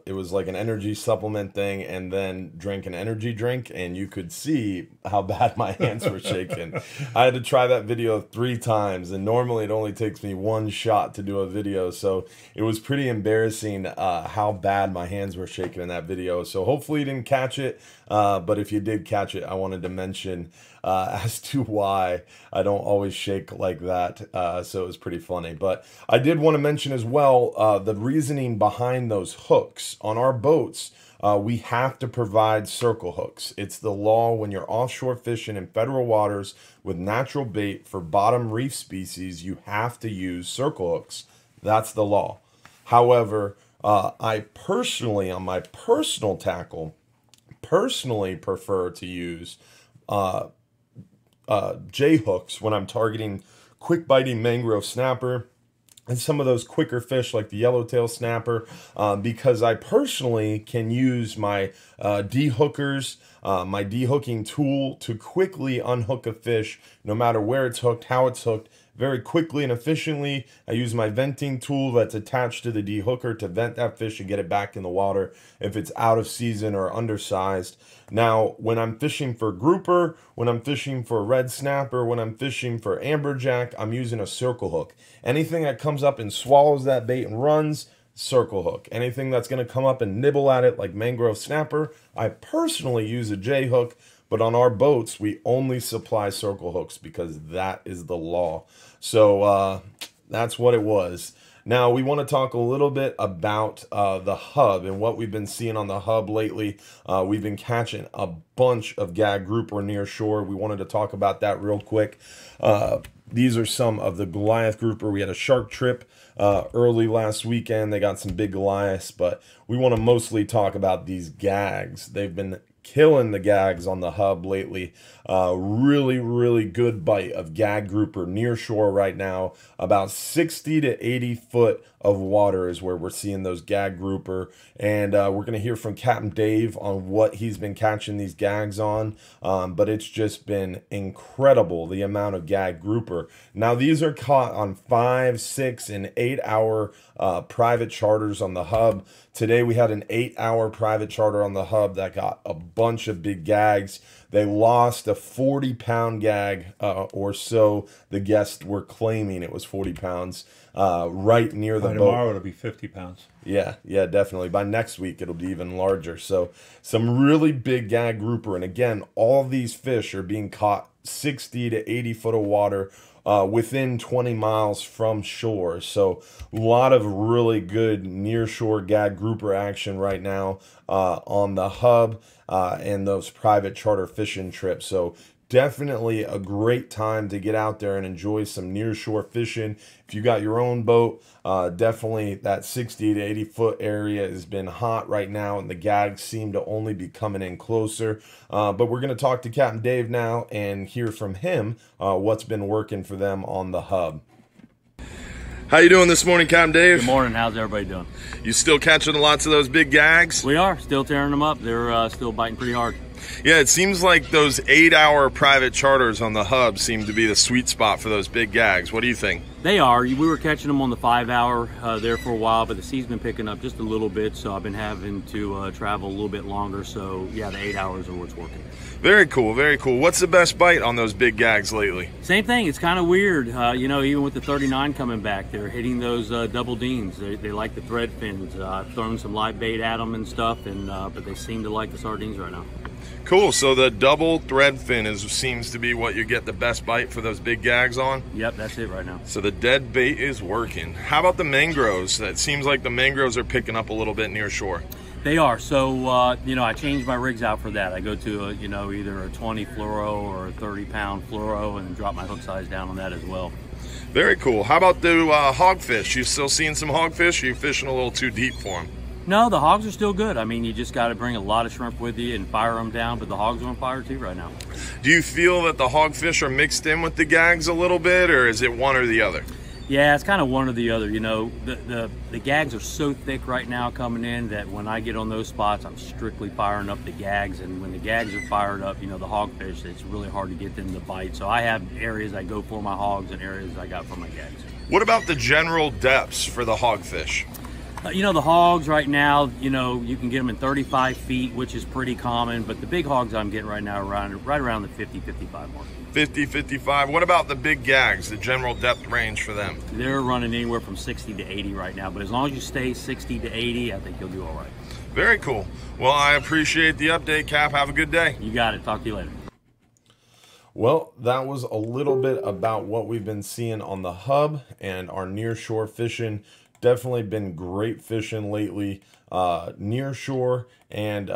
It was like an energy supplement thing, and then drank an energy drink, and you could see how bad my hands were shaking. I had to try that video 3 times, and normally it only takes me 1 shot to do a video, so it was pretty embarrassing how bad my hands were shaking in that video. So hopefully you didn't catch it, but if you did catch it, I wanted to mention as to why I don't always shake like that. So it was pretty funny. But I did want to mention as well the reasoning behind those hooks. On our boats, we have to provide circle hooks. It's the law when you're offshore fishing in federal waters with natural bait for bottom reef species, you have to use circle hooks. That's the law. However, I personally, on my personal tackle, prefer to use J hooks when I'm targeting quick biting mangrove snapper and some of those quicker fish like the yellowtail snapper, because I personally can use my de-hookers, my de-hooking tool, to quickly unhook a fish no matter where it's hooked, how it's hooked, very quickly and efficiently. I use my venting tool that's attached to the de-hooker to vent that fish and get it back in the water if it's out of season or undersized. Now, when I'm fishing for grouper, when I'm fishing for red snapper, when I'm fishing for amberjack, I'm using a circle hook. Anything that comes up and swallows that bait and runs, circle hook. Anything that's going to come up and nibble at it like mangrove snapper, I personally use a J hook. But on our boats, we only supply circle hooks because that is the law. So that's what it was. Now, we want to talk a little bit about the hub and what we've been seeing on the hub lately. We've been catching a bunch of gag grouper near shore. We wanted to talk about that real quick. These are some of the Goliath grouper. We had a shark trip early last weekend. They got some big Goliaths, but we want to mostly talk about these gags. They've been killing the gags on the hub lately. Really good bite of gag grouper near shore right now. About 60 to 80 foot of water is where we're seeing those gag grouper, and we're going to hear from Captain Dave on what he's been catching these gags on, but it's just been incredible the amount of gag grouper. Now, these are caught on 5, 6, and 8 hour private charters on the hub. Today we had an 8-hour private charter on the hub that got a bunch of big gags. They lost a 40-pound gag or so. The guests were claiming it was 40 pounds right near the boat. Tomorrow it'll be 50 pounds. Yeah, definitely. By next week, it'll be even larger. So some really big gag grouper. And again, all of these fish are being caught 60 to 80 foot of water within 20 miles from shore. So a lot of really good near shore gag grouper action right now on the hub and those private charter fishing trips. So definitely a great time to get out there and enjoy some near shore fishing. If you got your own boat, definitely that 60 to 80 foot area has been hot right now, and the gags seem to only be coming in closer. But we're going to talk to Captain Dave now and hear from him what's been working for them on the hub. How you doing this morning, Captain Dave? Good morning. How's everybody doing? You still catching lots of those big gags? We are still tearing them up. They're still biting pretty hard. Yeah, it seems like those 8-hour private charters on the hub seem to be the sweet spot for those big gags. What do you think? They are. We were catching them on the 5-hour there for a while, but the sea's been picking up just a little bit, so I've been having to travel a little bit longer. So yeah, the 8 hours are what's working. Very cool, very cool. What's the best bite on those big gags lately? Same thing. It's kind of weird. You know, even with the 39 coming back, they're hitting those double deans. They like the thread fins. I've thrown some live bait at them and stuff, and but they seem to like the sardines right now. Cool. So the double thread fin seems to be what you get the best bite for those big gags on? Yep, that's it right now. So the dead bait is working. How about the mangroves? That seems like the mangroves are picking up a little bit near shore. They are. So, you know, I changed my rigs out for that. I go to, you know, either a 20 fluoro or a 30-pound fluoro and drop my hook size down on that as well. Very cool. How about the hogfish? You still seeing some hogfish, or are you fishing a little too deep for them? No, the hogs are still good. I mean, you just got to bring a lot of shrimp with you and fire them down, but the hogs are on fire too right now. Do you feel that the hogfish are mixed in with the gags a little bit, or is it one or the other? Yeah, it's kind of one or the other. You know, the gags are so thick right now coming in that when I get on those spots, I'm strictly firing up the gags. And when the gags are fired up, you know, the hogfish, it's really hard to get them to bite. So I have areas I go for my hogs and areas I got for my gags. What about the general depths for the hogfish? You know, the hogs right now, you know, you can get them in 35 feet, which is pretty common. But the big hogs I'm getting right now are right around the 50, 55 mark. 50, 55. What about the big gags, the general depth range for them? They're running anywhere from 60 to 80 right now. But as long as you stay 60 to 80, I think you'll do all right. Very cool. Well, I appreciate the update, Cap. Have a good day. You got it. Talk to you later. Well, that was a little bit about what we've been seeing on the hub and our near shore fishing. Definitely been great fishing lately near shore, and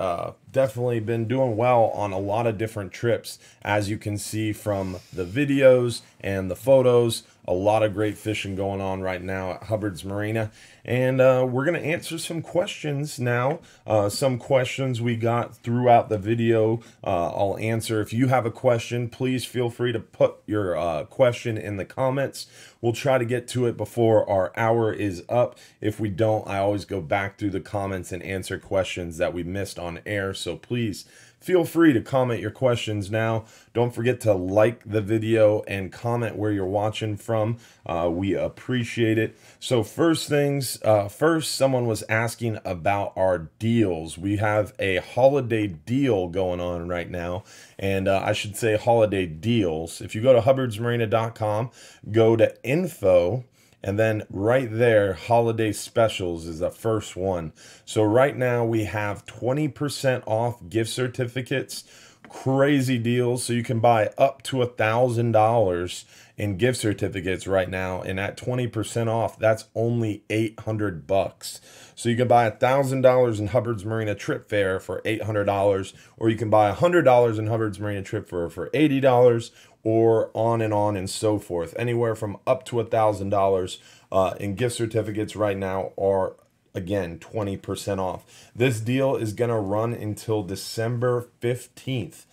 definitely been doing well on a lot of different trips. As you can see from the videos and the photos, a lot of great fishing going on right now at Hubbard's Marina. And we're going to answer some questions now. Some questions we got throughout the video I'll answer. If you have a question, please feel free to put your question in the comments. We'll try to get to it before our hour is up. If we don't, I always go back through the comments and answer questions that we missed on air. So please feel free to comment your questions now. Don't forget to like the video and comment where you're watching from. We appreciate it. So first things first, someone was asking about our deals. We have a holiday deal going on right now, and I should say holiday deals. If you go to hubbardsmarina.com, go to info, and then right there, holiday specials is the first one. So right now we have 20% off gift certificates, crazy deals. So you can buy up to $1,000 in gift certificates right now. And at 20% off, that's only $800. So you can buy $1,000 in Hubbard's Marina trip fare for $800, or you can buy $100 in Hubbard's Marina trip fare for $80, or on and so forth. Anywhere from up to $1,000 in gift certificates right now are, again, 20% off. This deal is going to run until December 15th.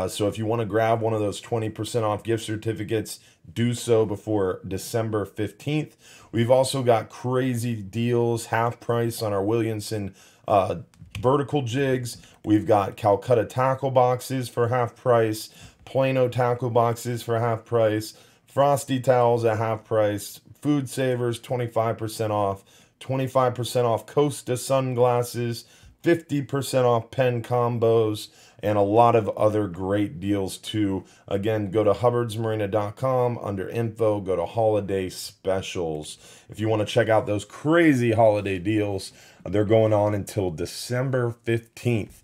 So if you want to grab one of those 20% off gift certificates, do so before December 15th. We've also got crazy deals, half price on our Williamson vertical jigs. We've got Calcutta tackle boxes for half price, Plano tackle boxes for half price, Frosty towels at half price, Food Savers 25% off, 25% off Costa sunglasses, 50% off pen combos, and a lot of other great deals too. Again, go to hubbardsmarina.com, under info, go to holiday specials. If you want to check out those crazy holiday deals, they're going on until December 15th.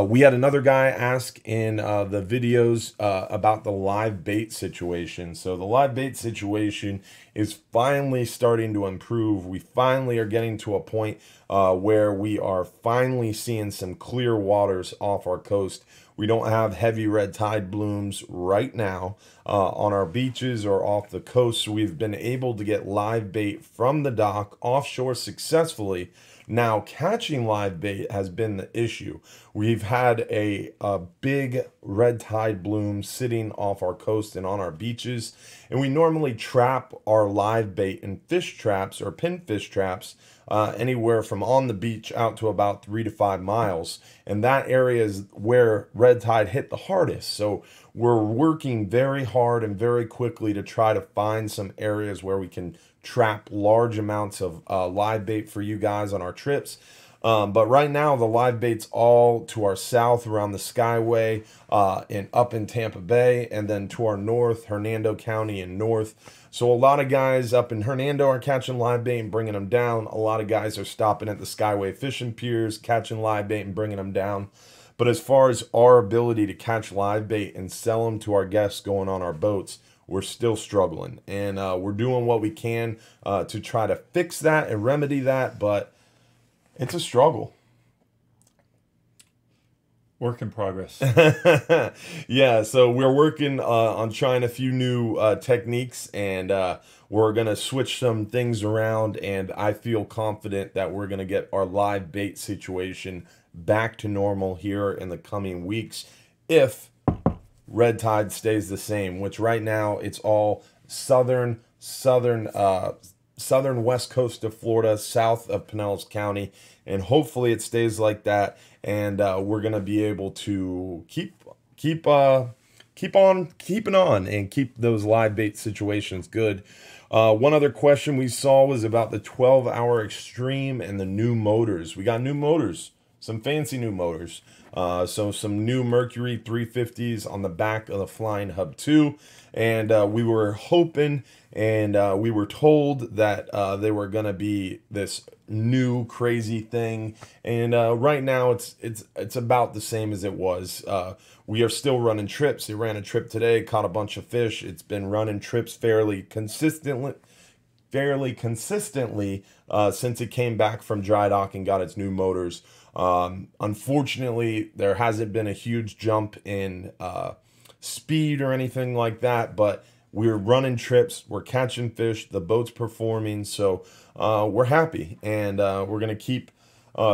We had another guy ask in the videos about the live bait situation. So the live bait situation is finally starting to improve. We finally are getting to a point where we are finally seeing some clear waters off our coast. We don't have heavy red tide blooms right now on our beaches or off the coast. So we've been able to get live bait from the dock offshore successfully. Now, catching live bait has been the issue. We've had a big red tide bloom sitting off our coast and on our beaches, and we normally trap our live bait in fish traps or pinfish traps anywhere from on the beach out to about 3 to 5 miles, and that area is where red tide hit the hardest. So we're working very hard and very quickly to try to find some areas where we can trap large amounts of live bait for you guys on our trips. But right now, the live bait's all to our south around the Skyway and up in Tampa Bay, and then to our north, Hernando County and north. So a lot of guys up in Hernando are catching live bait and bringing them down. A lot of guys are stopping at the Skyway fishing piers, catching live bait and bringing them down. But as far as our ability to catch live bait and sell them to our guests going on our boats, we're still struggling, and we're doing what we can to try to fix that and remedy that, but it's a struggle. Work in progress. Yeah, so we're working on trying a few new techniques, and we're going to switch some things around, and I feel confident that we're going to get our live bait situation back to normal here in the coming weeks if red tide stays the same, which right now it's all southern west coast of Florida, south of Pinellas County, and hopefully it stays like that, and we're gonna be able to keep on keeping on and keep those live bait situations good. One other question we saw was about the 12-hour extreme and the new motors. We got new motors, some fancy new motors. So some new Mercury 350s on the back of the Flying Hub 2, and we were hoping, and we were told that they were going to be this new crazy thing, and right now it's about the same as it was. We are still running trips. They ran a trip today, caught a bunch of fish. It's been running trips fairly consistently since it came back from dry dock and got its new motors. Unfortunately, there hasn't been a huge jump in speed or anything like that, but we're running trips, we're catching fish, the boat's performing, so we're happy, and we're gonna keep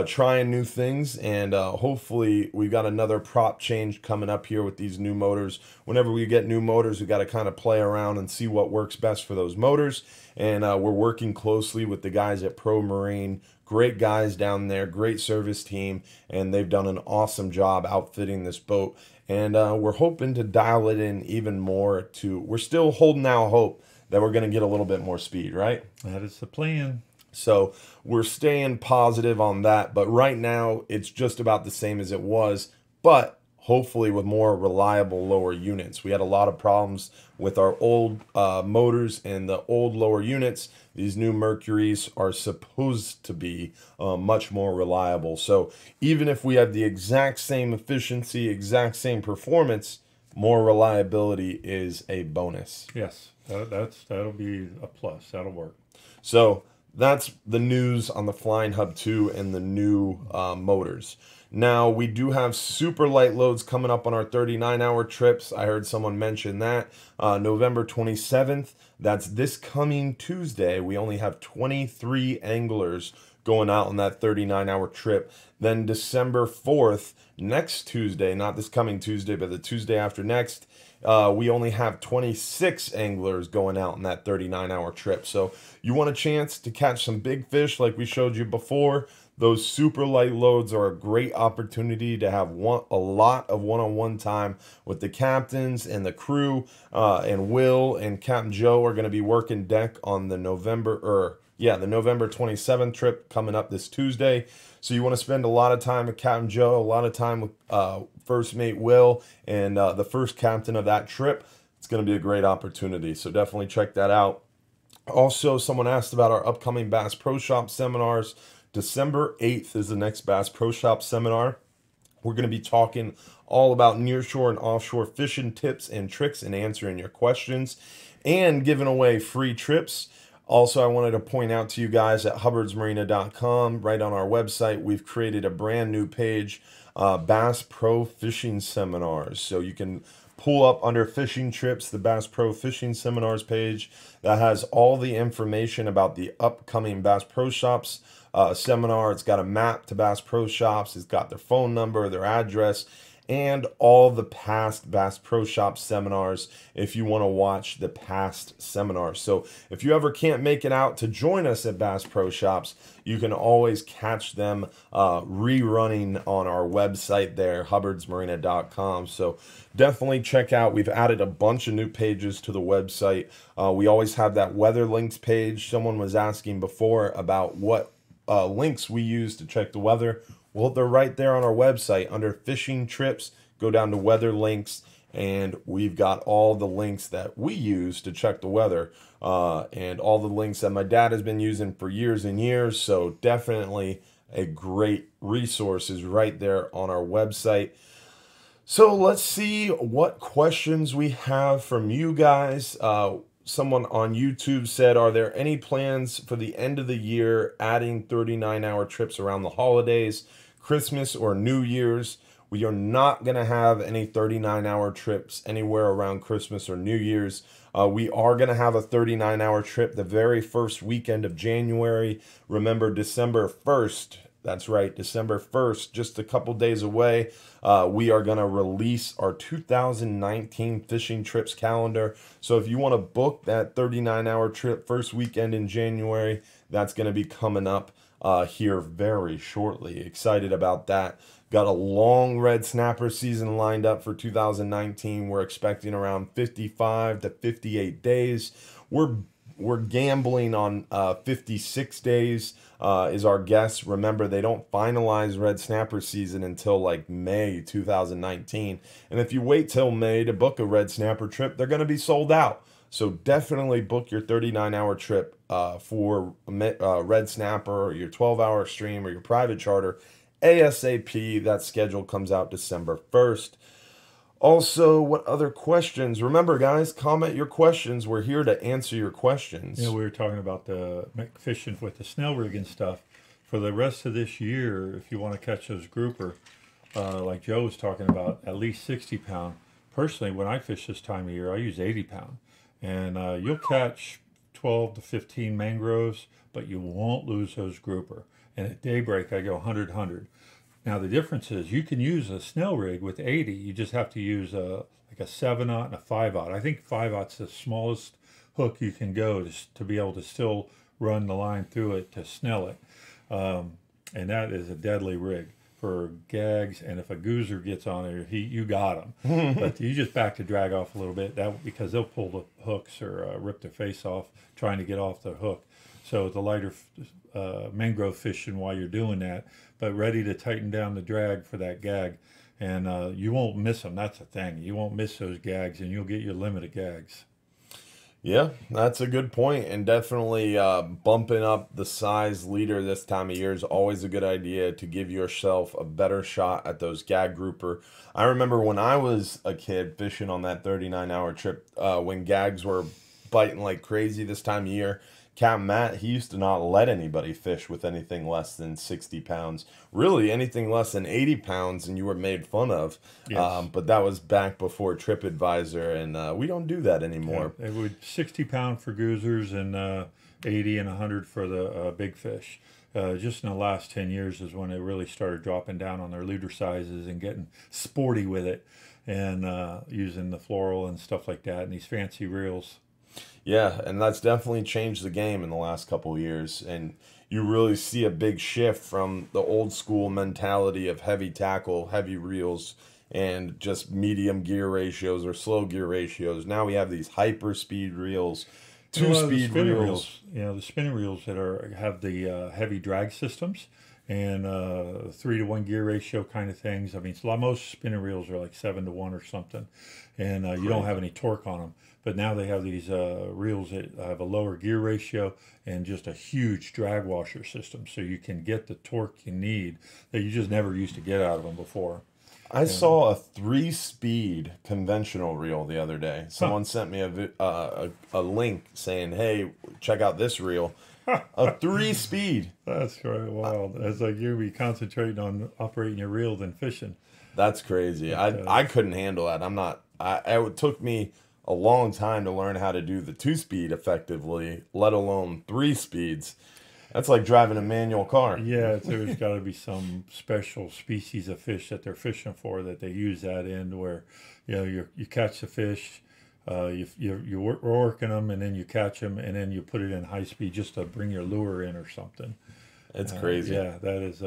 trying new things, and hopefully we've got another prop change coming up here with these new motors. Whenever we get new motors, we got to kind of play around and see what works best for those motors, and we're working closely with the guys at Pro Marine. Great guys down there, great service team, and they've done an awesome job outfitting this boat, and we're hoping to dial it in even more. We're still holding out hope that we're going to get a little bit more speed, right? That is the plan. So we're staying positive on that, but right now it's just about the same as it was, but hopefully with more reliable lower units. We had a lot of problems with our old motors and the old lower units. These new Mercuries are supposed to be much more reliable. So even if we have the exact same efficiency, exact same performance, more reliability is a bonus. Yes, that'll be a plus. That'll work. So that's the news on the Flying Hub 2 and the new motors. Now, we do have super light loads coming up on our 39-hour trips. I heard someone mention that. November 27th, that's this coming Tuesday. We only have 23 anglers going out on that 39-hour trip. Then December 4th, next Tuesday, not this coming Tuesday, but the Tuesday after next, we only have 26 anglers going out on that 39-hour trip. So you want a chance to catch some big fish like we showed you before. Those super light loads are a great opportunity to have a lot of one-on-one time with the captains and the crew. And Will and Captain Joe are going to be working deck on the November 27th trip coming up this Tuesday. So you want to spend a lot of time with Captain Joe, a lot of time with First Mate Will, and the first captain of that trip. It's going to be a great opportunity. So definitely check that out. Also, someone asked about our upcoming Bass Pro Shop seminars. December 8th is the next Bass Pro Shop seminar. We're going to be talking all about nearshore and offshore fishing tips and tricks and answering your questions and giving away free trips. Also, I wanted to point out to you guys at hubbardsmarina.com, right on our website, we've created a brand new page, Bass Pro Fishing Seminars. So you can pull up under fishing trips, the Bass Pro Fishing Seminars page that has all the information about the upcoming Bass Pro Shops seminar. It's got a map to Bass Pro Shops. It's got their phone number, their address, and all the past Bass Pro Shops seminars if you want to watch the past seminars. So if you ever can't make it out to join us at Bass Pro Shops, you can always catch them rerunning on our website there, hubbardsmarina.com. So definitely check out. We've added a bunch of new pages to the website. We always have that weather links page. Someone was asking before about what links we use to check the weather. Well, they're right there on our website under fishing trips. Go down to weather links, and we've got all the links that we use to check the weather, and all the links that my dad has been using for years and years. So definitely a great resource is right there on our website. So let's see what questions we have from you guys. Someone on YouTube said, are there any plans for the end of the year adding 39-hour trips around the holidays, Christmas or New Year's? We are not going to have any 39-hour trips anywhere around Christmas or New Year's. We are going to have a 39-hour trip the very first weekend of January. Remember, December 1st. That's right, December 1st, just a couple days away. We are going to release our 2019 fishing trips calendar. So if you want to book that 39-hour trip first weekend in January, that's going to be coming up here very shortly. Excited about that. Got a long red snapper season lined up for 2019. We're expecting around 55 to 58 days. We're gambling on 56 days is our guess. Remember, they don't finalize red snapper season until like May 2019. And if you wait till May to book a red snapper trip, they're going to be sold out. So definitely book your 39-hour trip for red snapper or your 12-hour stream or your private charter ASAP. That schedule comes out December 1st. Also, what other questions? Remember, guys, comment your questions. We're here to answer your questions. We were talking about the fishing with the snell rig and stuff. For the rest of this year, if you want to catch those grouper, like Joe was talking about, at least 60 pound. Personally, when I fish this time of year, I use 80 pound. And you'll catch 12 to 15 mangroves, but you won't lose those grouper. And at daybreak, I go 100. Now, the difference is you can use a snell rig with 80. You just have to use like a 7/0 and a 5/0. I think 5/0's the smallest hook you can go to be able to still run the line through it to snell it. And that is a deadly rig for gags. And if a gooser gets on it, you got them. But you just back the drag off a little bit because they'll pull the hooks or rip their face off trying to get off the hook. So the lighter mangrove fishing while you're doing that, but ready to tighten down the drag for that gag. And you won't miss them. That's the thing. You won't miss those gags, and you'll get your limit of gags. Yeah, that's a good point. And definitely bumping up the size leader this time of year is always a good idea to give yourself a better shot at those gag grouper. I remember when I was a kid fishing on that 39-hour trip, when gags were biting like crazy this time of year, Captain Matt, he used to not let anybody fish with anything less than 60 pounds. Really, anything less than 80 pounds, and you were made fun of. Yes. But that was back before TripAdvisor, and we don't do that anymore. Yeah, it would 60 pound for goosers and 80 and 100 for the big fish. Just in the last 10 years is when they really started dropping down on their leader sizes and getting sporty with it, and using the floral and stuff like that and these fancy reels. Yeah, and that's definitely changed the game in the last couple of years. And you really see a big shift from the old school mentality of heavy tackle, heavy reels, and just medium gear ratios or slow gear ratios. Now we have these hyper speed reels, two-speed reels. The spinning reels that have the heavy drag systems and 3-to-1 gear ratio kind of things. I mean, most spinning reels are like 7-to-1 or something, and you don't have any torque on them. But now they have these reels that have a lower gear ratio and just a huge drag washer system, so you can get the torque you need that you just never used to get out of them before. I saw a 3-speed conventional reel the other day. Someone sent me a link saying, "Hey, check out this reel." A 3-speed. That's quite wild. It's like you'd be concentrating on operating your reel than fishing. That's crazy. I couldn't handle that. It took me a long time to learn how to do the 2-speed effectively, let alone 3 speeds. That's like driving a manual car. Yeah, there's got to be some special species of fish that they're fishing for that they use that in, where you catch the fish, you're working them, and then you catch them, and then you put it in high speed just to bring your lure in or something. It's crazy. Yeah, that is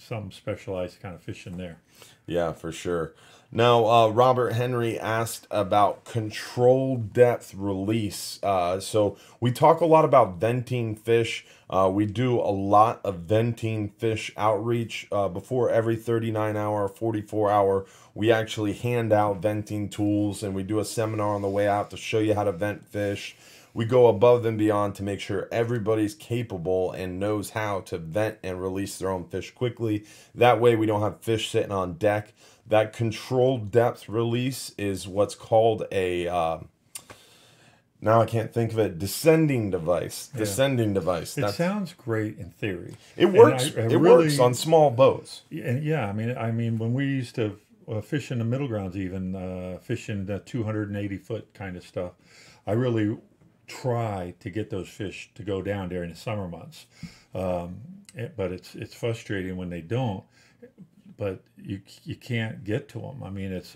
some specialized kind of fishing there. Yeah, for sure. Now, Robert Henry asked about control depth release. So we talk a lot about venting fish. We do a lot of venting fish outreach. Before every 39-hour, 44-hour, we actually hand out venting tools, and we do a seminar on the way out to show you how to vent fish. We go above and beyond to make sure everybody's capable and knows how to vent and release their own fish quickly. That way we don't have fish sitting on deck. That controlled depth release is what's called a now I can't think of it. Descending device. Yeah. Descending device. It sounds great in theory. It works. It works on small boats. And yeah, I mean, when we used to fish in the middle grounds, even fishing the 280-foot kind of stuff, I really try to get those fish to go down during the summer months. But it's frustrating when they don't. But you can't get to them. I mean, it's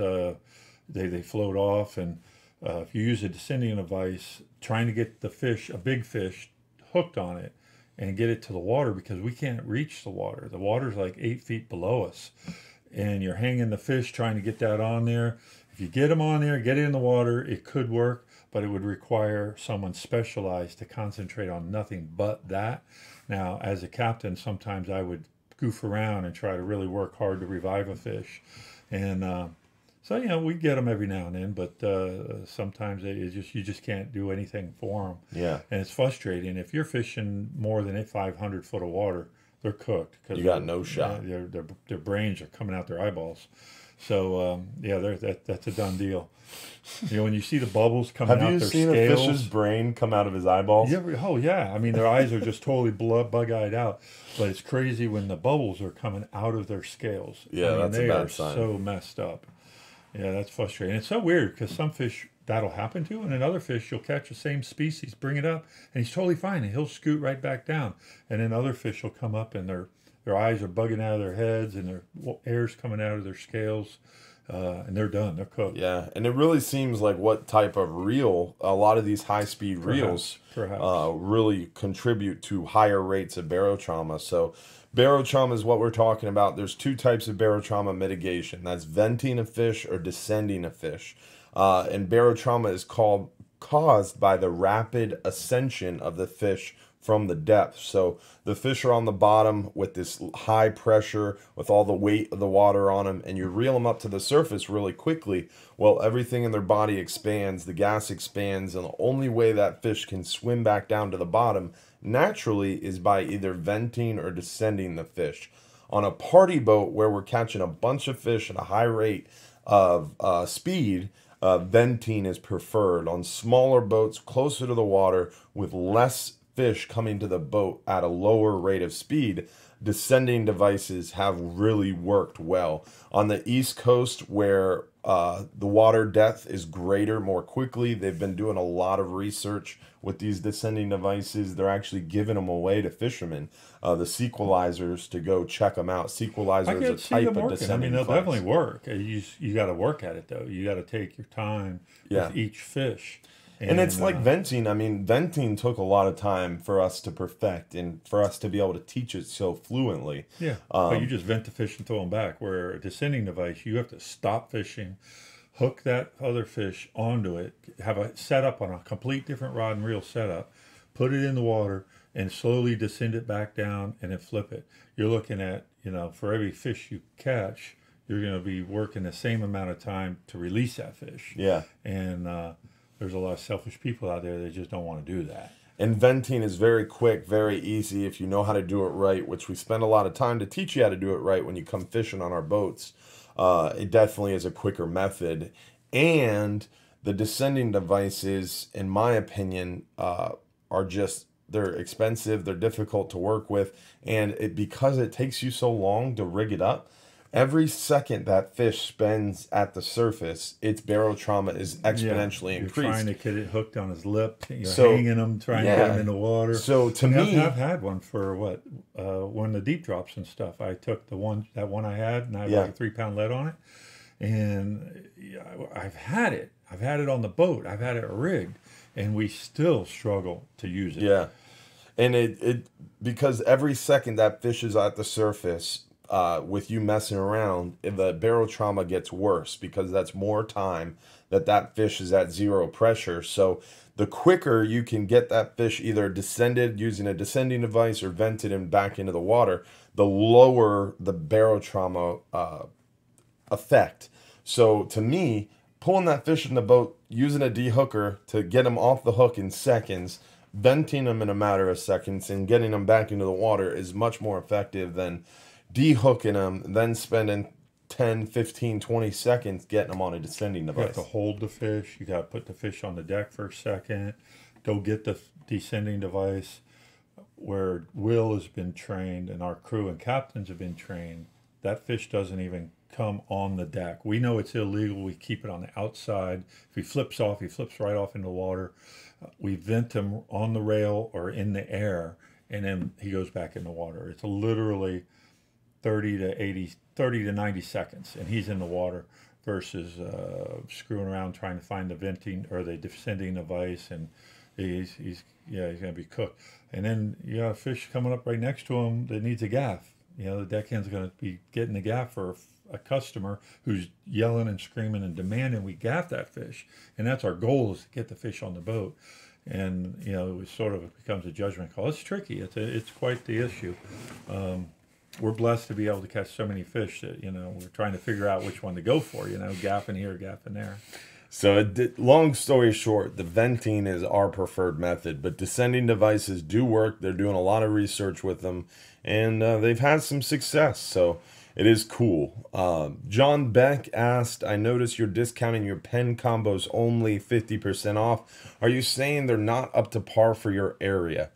they float off, and if you use a descending device, trying to get the fish, a big fish, hooked on it and get it to the water, because we can't reach the water. The water's like 8 feet below us, and you're hanging the fish trying to get that on there. If you get them on there, get it in the water, it could work, but it would require someone specialized to concentrate on nothing but that. Now, as a captain, sometimes I would goof around and try to really work hard to revive a fish. And so, you know, we get them every now and then, but sometimes you just can't do anything for them. Yeah. And it's frustrating. If you're fishing more than 500 foot of water, they're cooked. You got no shot. Their brains are coming out their eyeballs. So, yeah, that's a done deal. You know, when you see the bubbles coming out their scales. Have you seen a fish's brain come out of his eyeballs? Yeah, oh, yeah. I mean, their eyes are just totally bug-eyed out. But it's crazy when the bubbles are coming out of their scales. Yeah, I mean, that's a bad sign. They are so messed up. Yeah, that's frustrating. It's so weird, because some fish that'll happen to, and then other fish you'll catch the same species, bring it up, and he's totally fine, and he'll scoot right back down. And then other fish will come up, and their eyes are bugging out of their heads, and their air's coming out of their scales. And they're done. They're cooked. Yeah, and it really seems like what type of reel, a lot of these high-speed reels really contribute to higher rates of barotrauma. So barotrauma is what we're talking about. There's two types of barotrauma mitigation. That's venting a fish or descending a fish. And barotrauma is caused by the rapid ascension of the fish from the depth. So the fish are on the bottom with this high pressure, with all the weight of the water on them, and you reel them up to the surface really quickly. Well, everything in their body expands, the gas expands, and the only way that fish can swim back down to the bottom naturally is by either venting or descending the fish. On a party boat where we're catching a bunch of fish at a high rate of speed, venting is preferred. On smaller boats closer to the water with less fish coming to the boat at a lower rate of speed, descending devices have really worked well. On the East Coast, where the water depth is greater more quickly, they've been doing a lot of research with these descending devices. They're actually giving them away to fishermen, the sequelizers, to go check them out. Sequelizer is a type of descending I mean, they'll device. definitely work. You got to work at it, though. You got to take your time with each fish. And it's like venting. I mean, venting took a lot of time for us to perfect and for us to be able to teach it so fluently. Yeah, but you just vent the fish and throw them back. Where a descending device, you have to stop fishing, hook that other fish onto it, have a setup on a complete different rod and reel setup, put it in the water, and slowly descend it back down and then flip it. You're looking at, you know, for every fish you catch, you're going to be working the same amount of time to release that fish. Yeah. And there's a lot of selfish people out there that just don't want to do that. And venting is very quick, very easy if you know how to do it right, which we spend a lot of time to teach you how to do it right when you come fishing on our boats. It definitely is a quicker method. And the descending devices, in my opinion, are just, they're expensive, they're difficult to work with, and because it takes you so long to rig it up, every second that fish spends at the surface, its barotrauma is exponentially increased. You're trying to get it hooked on his lip. You're hanging them, trying to get him in the water. So to me, I've had one for one of the deep drops and stuff. I took that one I had, and I had like a 3-pound lead on it, and I've had it. I've had it on the boat. I've had it rigged, and we still struggle to use it. Yeah, and it because every second that fish is at the surface, with you messing around, the barotrauma gets worse because that's more time that fish is at zero pressure. So the quicker you can get that fish either descended using a descending device or vented and back into the water, the lower the barotrauma effect. So to me, pulling that fish in the boat, using a de-hooker to get them off the hook in seconds, venting them in a matter of seconds, and getting them back into the water is much more effective than de-hooking them, then spending 10, 15, 20 seconds getting them on a descending You device. have to hold the fish. You got to put the fish on the deck for a second. Go get the descending device. Where Will has been trained and our crew and captains have been trained, that fish doesn't even come on the deck. We know it's illegal. We keep it on the outside. If he flips off, he flips right off into the water. We vent him on the rail or in the air, and then he goes back in the water. It's literally 30 to 90 seconds, and he's in the water versus screwing around trying to find the venting or the descending device, and he's going to be cooked. And then you got a fish coming up right next to him that needs a gaff. The deckhand's going to be getting the gaff for a customer who's yelling and screaming and demanding we gaff that fish. And that's our goal, is to get the fish on the boat. And, it sort of becomes a judgment call. It's tricky. It's quite the issue. We're blessed to be able to catch so many fish that, we're trying to figure out which one to go for, gaffing here, gaffing there. So, long story short, the venting is our preferred method, but descending devices do work. They're doing a lot of research with them, and they've had some success, so it is cool. John Beck asked, I noticed you're discounting your pen combos only 50% off. Are you saying they're not up to par for your area?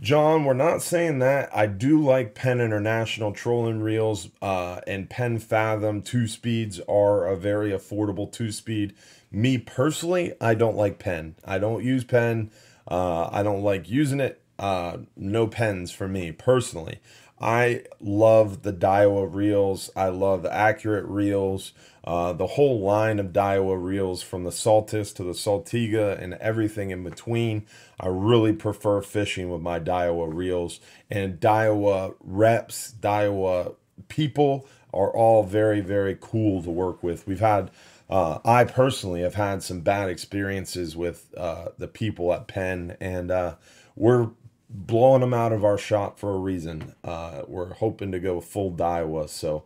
John, we're not saying that. I do like Penn International trolling reels, and Penn Fathom 2-speeds are a very affordable 2-speed. Me personally, I don't like Penn. I don't use Penn. I don't like using it. No pens for me personally. I love the Daiwa reels. I love the Accurate reels. The whole line of Daiwa reels, from the Saltis to the Saltiga and everything in between. I really prefer fishing with my Daiwa reels. And Daiwa reps, Daiwa people are all very, very cool to work with. We've had, I personally have had some bad experiences with the people at Penn, and we're blowing them out of our shop for a reason. We're hoping to go full Daiwa, so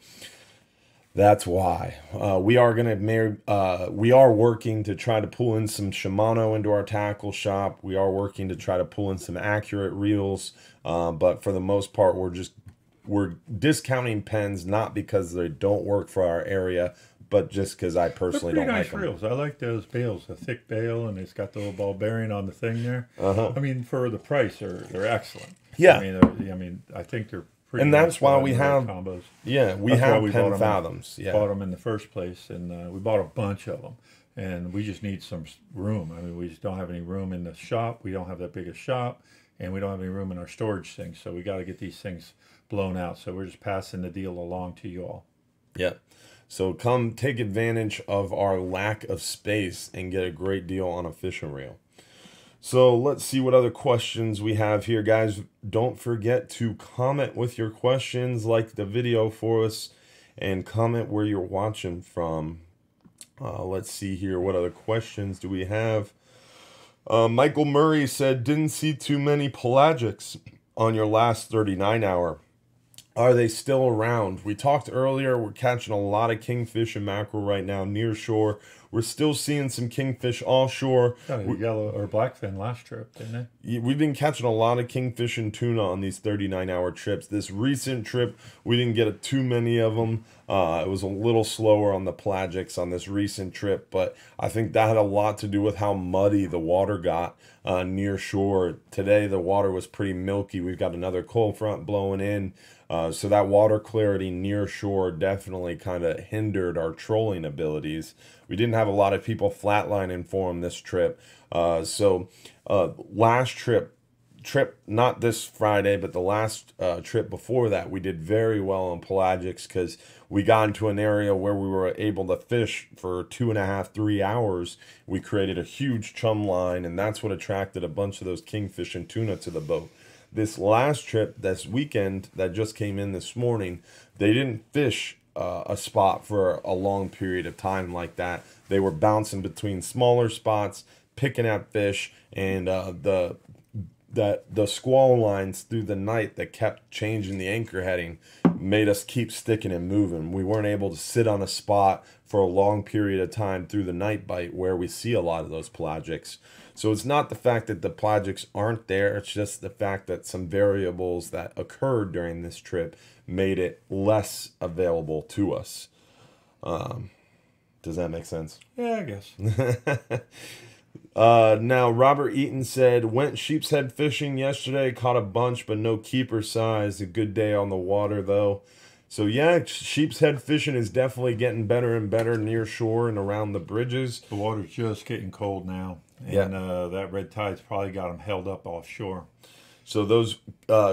that's why. We are working to try to pull in some Shimano into our tackle shop. We are working to try to pull in some Accurate reels, but for the most part, we're discounting pens, not because they don't work for our area, but just because I personally don't like them. Reels. I like those bales, a thick bale, and it's got the little ball bearing on the thing there. I mean, for the price, they're excellent. Yeah. I mean, I think they're pretty. And that's why we have combos. Yeah, we have Penn Fathoms. Yeah, bought them in the first place, and we bought a bunch of them, and we just need some room. I mean, we just don't have any room in the shop. We don't have that big a shop, and we don't have any room in our storage thing. So we got to get these things blown out. So we're just passing the deal along to you all. Yeah. So come take advantage of our lack of space and get a great deal on a fishing reel. So let's see what other questions we have here, guys. Don't forget to comment with your questions, like the video for us, and comment where you're watching from. Let's see here. What other questions do we have? Michael Murray said, didn't see too many pelagics on your last 39 hour. Are they still around? We talked earlier, we're catching a lot of kingfish and mackerel right now near shore. We're still seeing some kingfish offshore. Yellow or blackfin last trip, didn't they? We've been catching a lot of kingfish and tuna on these 39-hour trips. This recent trip, we didn't get too many of them. It was a little slower on the pelagics on this recent trip, but I think that had a lot to do with how muddy the water got near shore. Today, the water was pretty milky. We've got another cold front blowing in. So that water clarity near shore definitely kind of hindered our trolling abilities. We didn't have a lot of people flatlining for them this trip. Last trip, not this Friday, but the last trip before that, we did very well on pelagics because we got into an area where we were able to fish for 2.5, 3 hours. We created a huge chum line, and that's what attracted a bunch of those kingfish and tuna to the boat. This last trip, this weekend that just came in this morning, they didn't fish a spot for a long period of time like that. They were bouncing between smaller spots, picking at fish, and the squall lines through the night that kept changing the anchor heading made us keep sticking and moving. We weren't able to sit on a spot for a long period of time through the night bite where we see a lot of those pelagics. So it's not the fact that the pelagics aren't there, it's just the fact that some variables that occurred during this trip made it less available to us. Does that make sense? Yeah, I guess. Now, Robert Eaton said, went sheep's head fishing yesterday, caught a bunch, but no keeper size. A good day on the water, though. So, yeah, sheep's head fishing is definitely getting better and better near shore and around the bridges. The water's just getting cold now. And that red tide's probably got them held up offshore. So those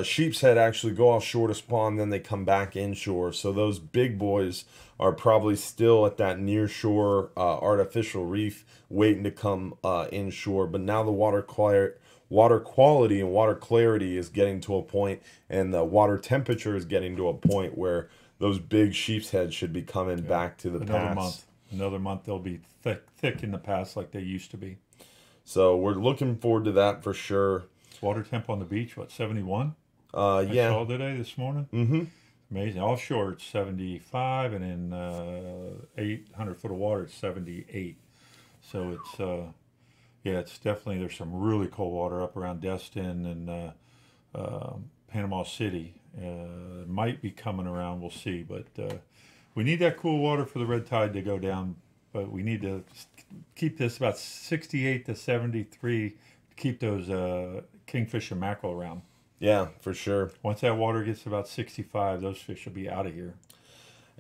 sheep's head actually go offshore to spawn, then they come back inshore. So those big boys are probably still at that near shore artificial reef waiting to come inshore. But now the water quality and water clarity is getting to a point, and the water temperature is getting to a point where those big sheep's heads should be coming back to the pass. Another month they'll be thick in the pass like they used to be. So we're looking forward to that for sure. Water temp on the beach, what, 71? Yeah. I saw today, this morning. Mm-hmm. Amazing. Offshore, it's 75, and in 800 foot of water, it's 78. So it's, it's definitely, there's some really cold water up around Destin and Panama City. It might be coming around, we'll see. But we need that cool water for the red tide to go down. But we need to keep this about 68 to 73 keep those kingfish and mackerel around. Yeah, for sure. Once that water gets to about 65, those fish will be out of here.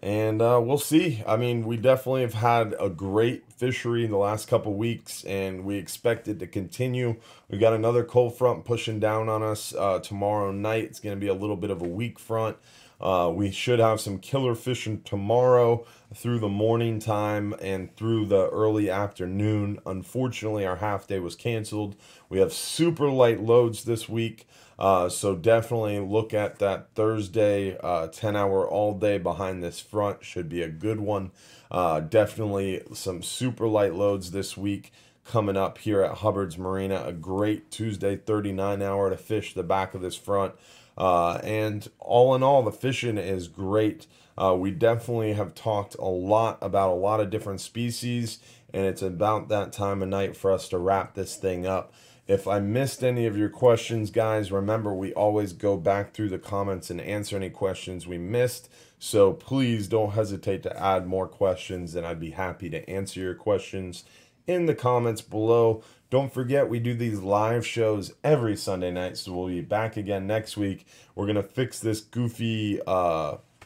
And we'll see. I mean, we definitely have had a great fishery in the last couple weeks, and we expect it to continue. We got another cold front pushing down on us tomorrow night. It's going to be a little bit of a weak front. We should have some killer fishing tomorrow through the morning time and through the early afternoon. Unfortunately, our half day was canceled. We have super light loads this week. So definitely look at that Thursday 10-hour all day behind this front. Should be a good one. Definitely some super light loads this week coming up here at Hubbard's Marina. A great Tuesday 39-hour to fish the back of this front. And all in all, the fishing is great. We definitely have talked a lot about a lot of different species, and it's about that time of night for us to wrap this thing up. If I missed any of your questions, guys, remember we always go back through the comments and answer any questions we missed. So please don't hesitate to add more questions, and I'd be happy to answer your questions in the comments below. Don't forget, we do these live shows every Sunday night, so we'll be back again next week. We're going to fix this goofy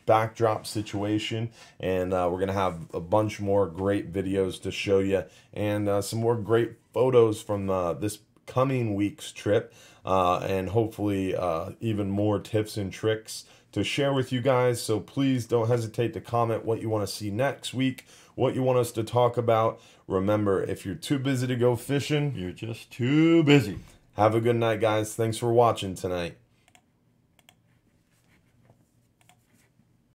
backdrop situation, and we're going to have a bunch more great videos to show you, and some more great photos from this coming week's trip, and hopefully even more tips and tricks to share with you guys. So please don't hesitate to comment what you want to see next week, what you want us to talk about. Remember, if you're too busy to go fishing, you're just too busy. Have a good night, guys. Thanks for watching tonight.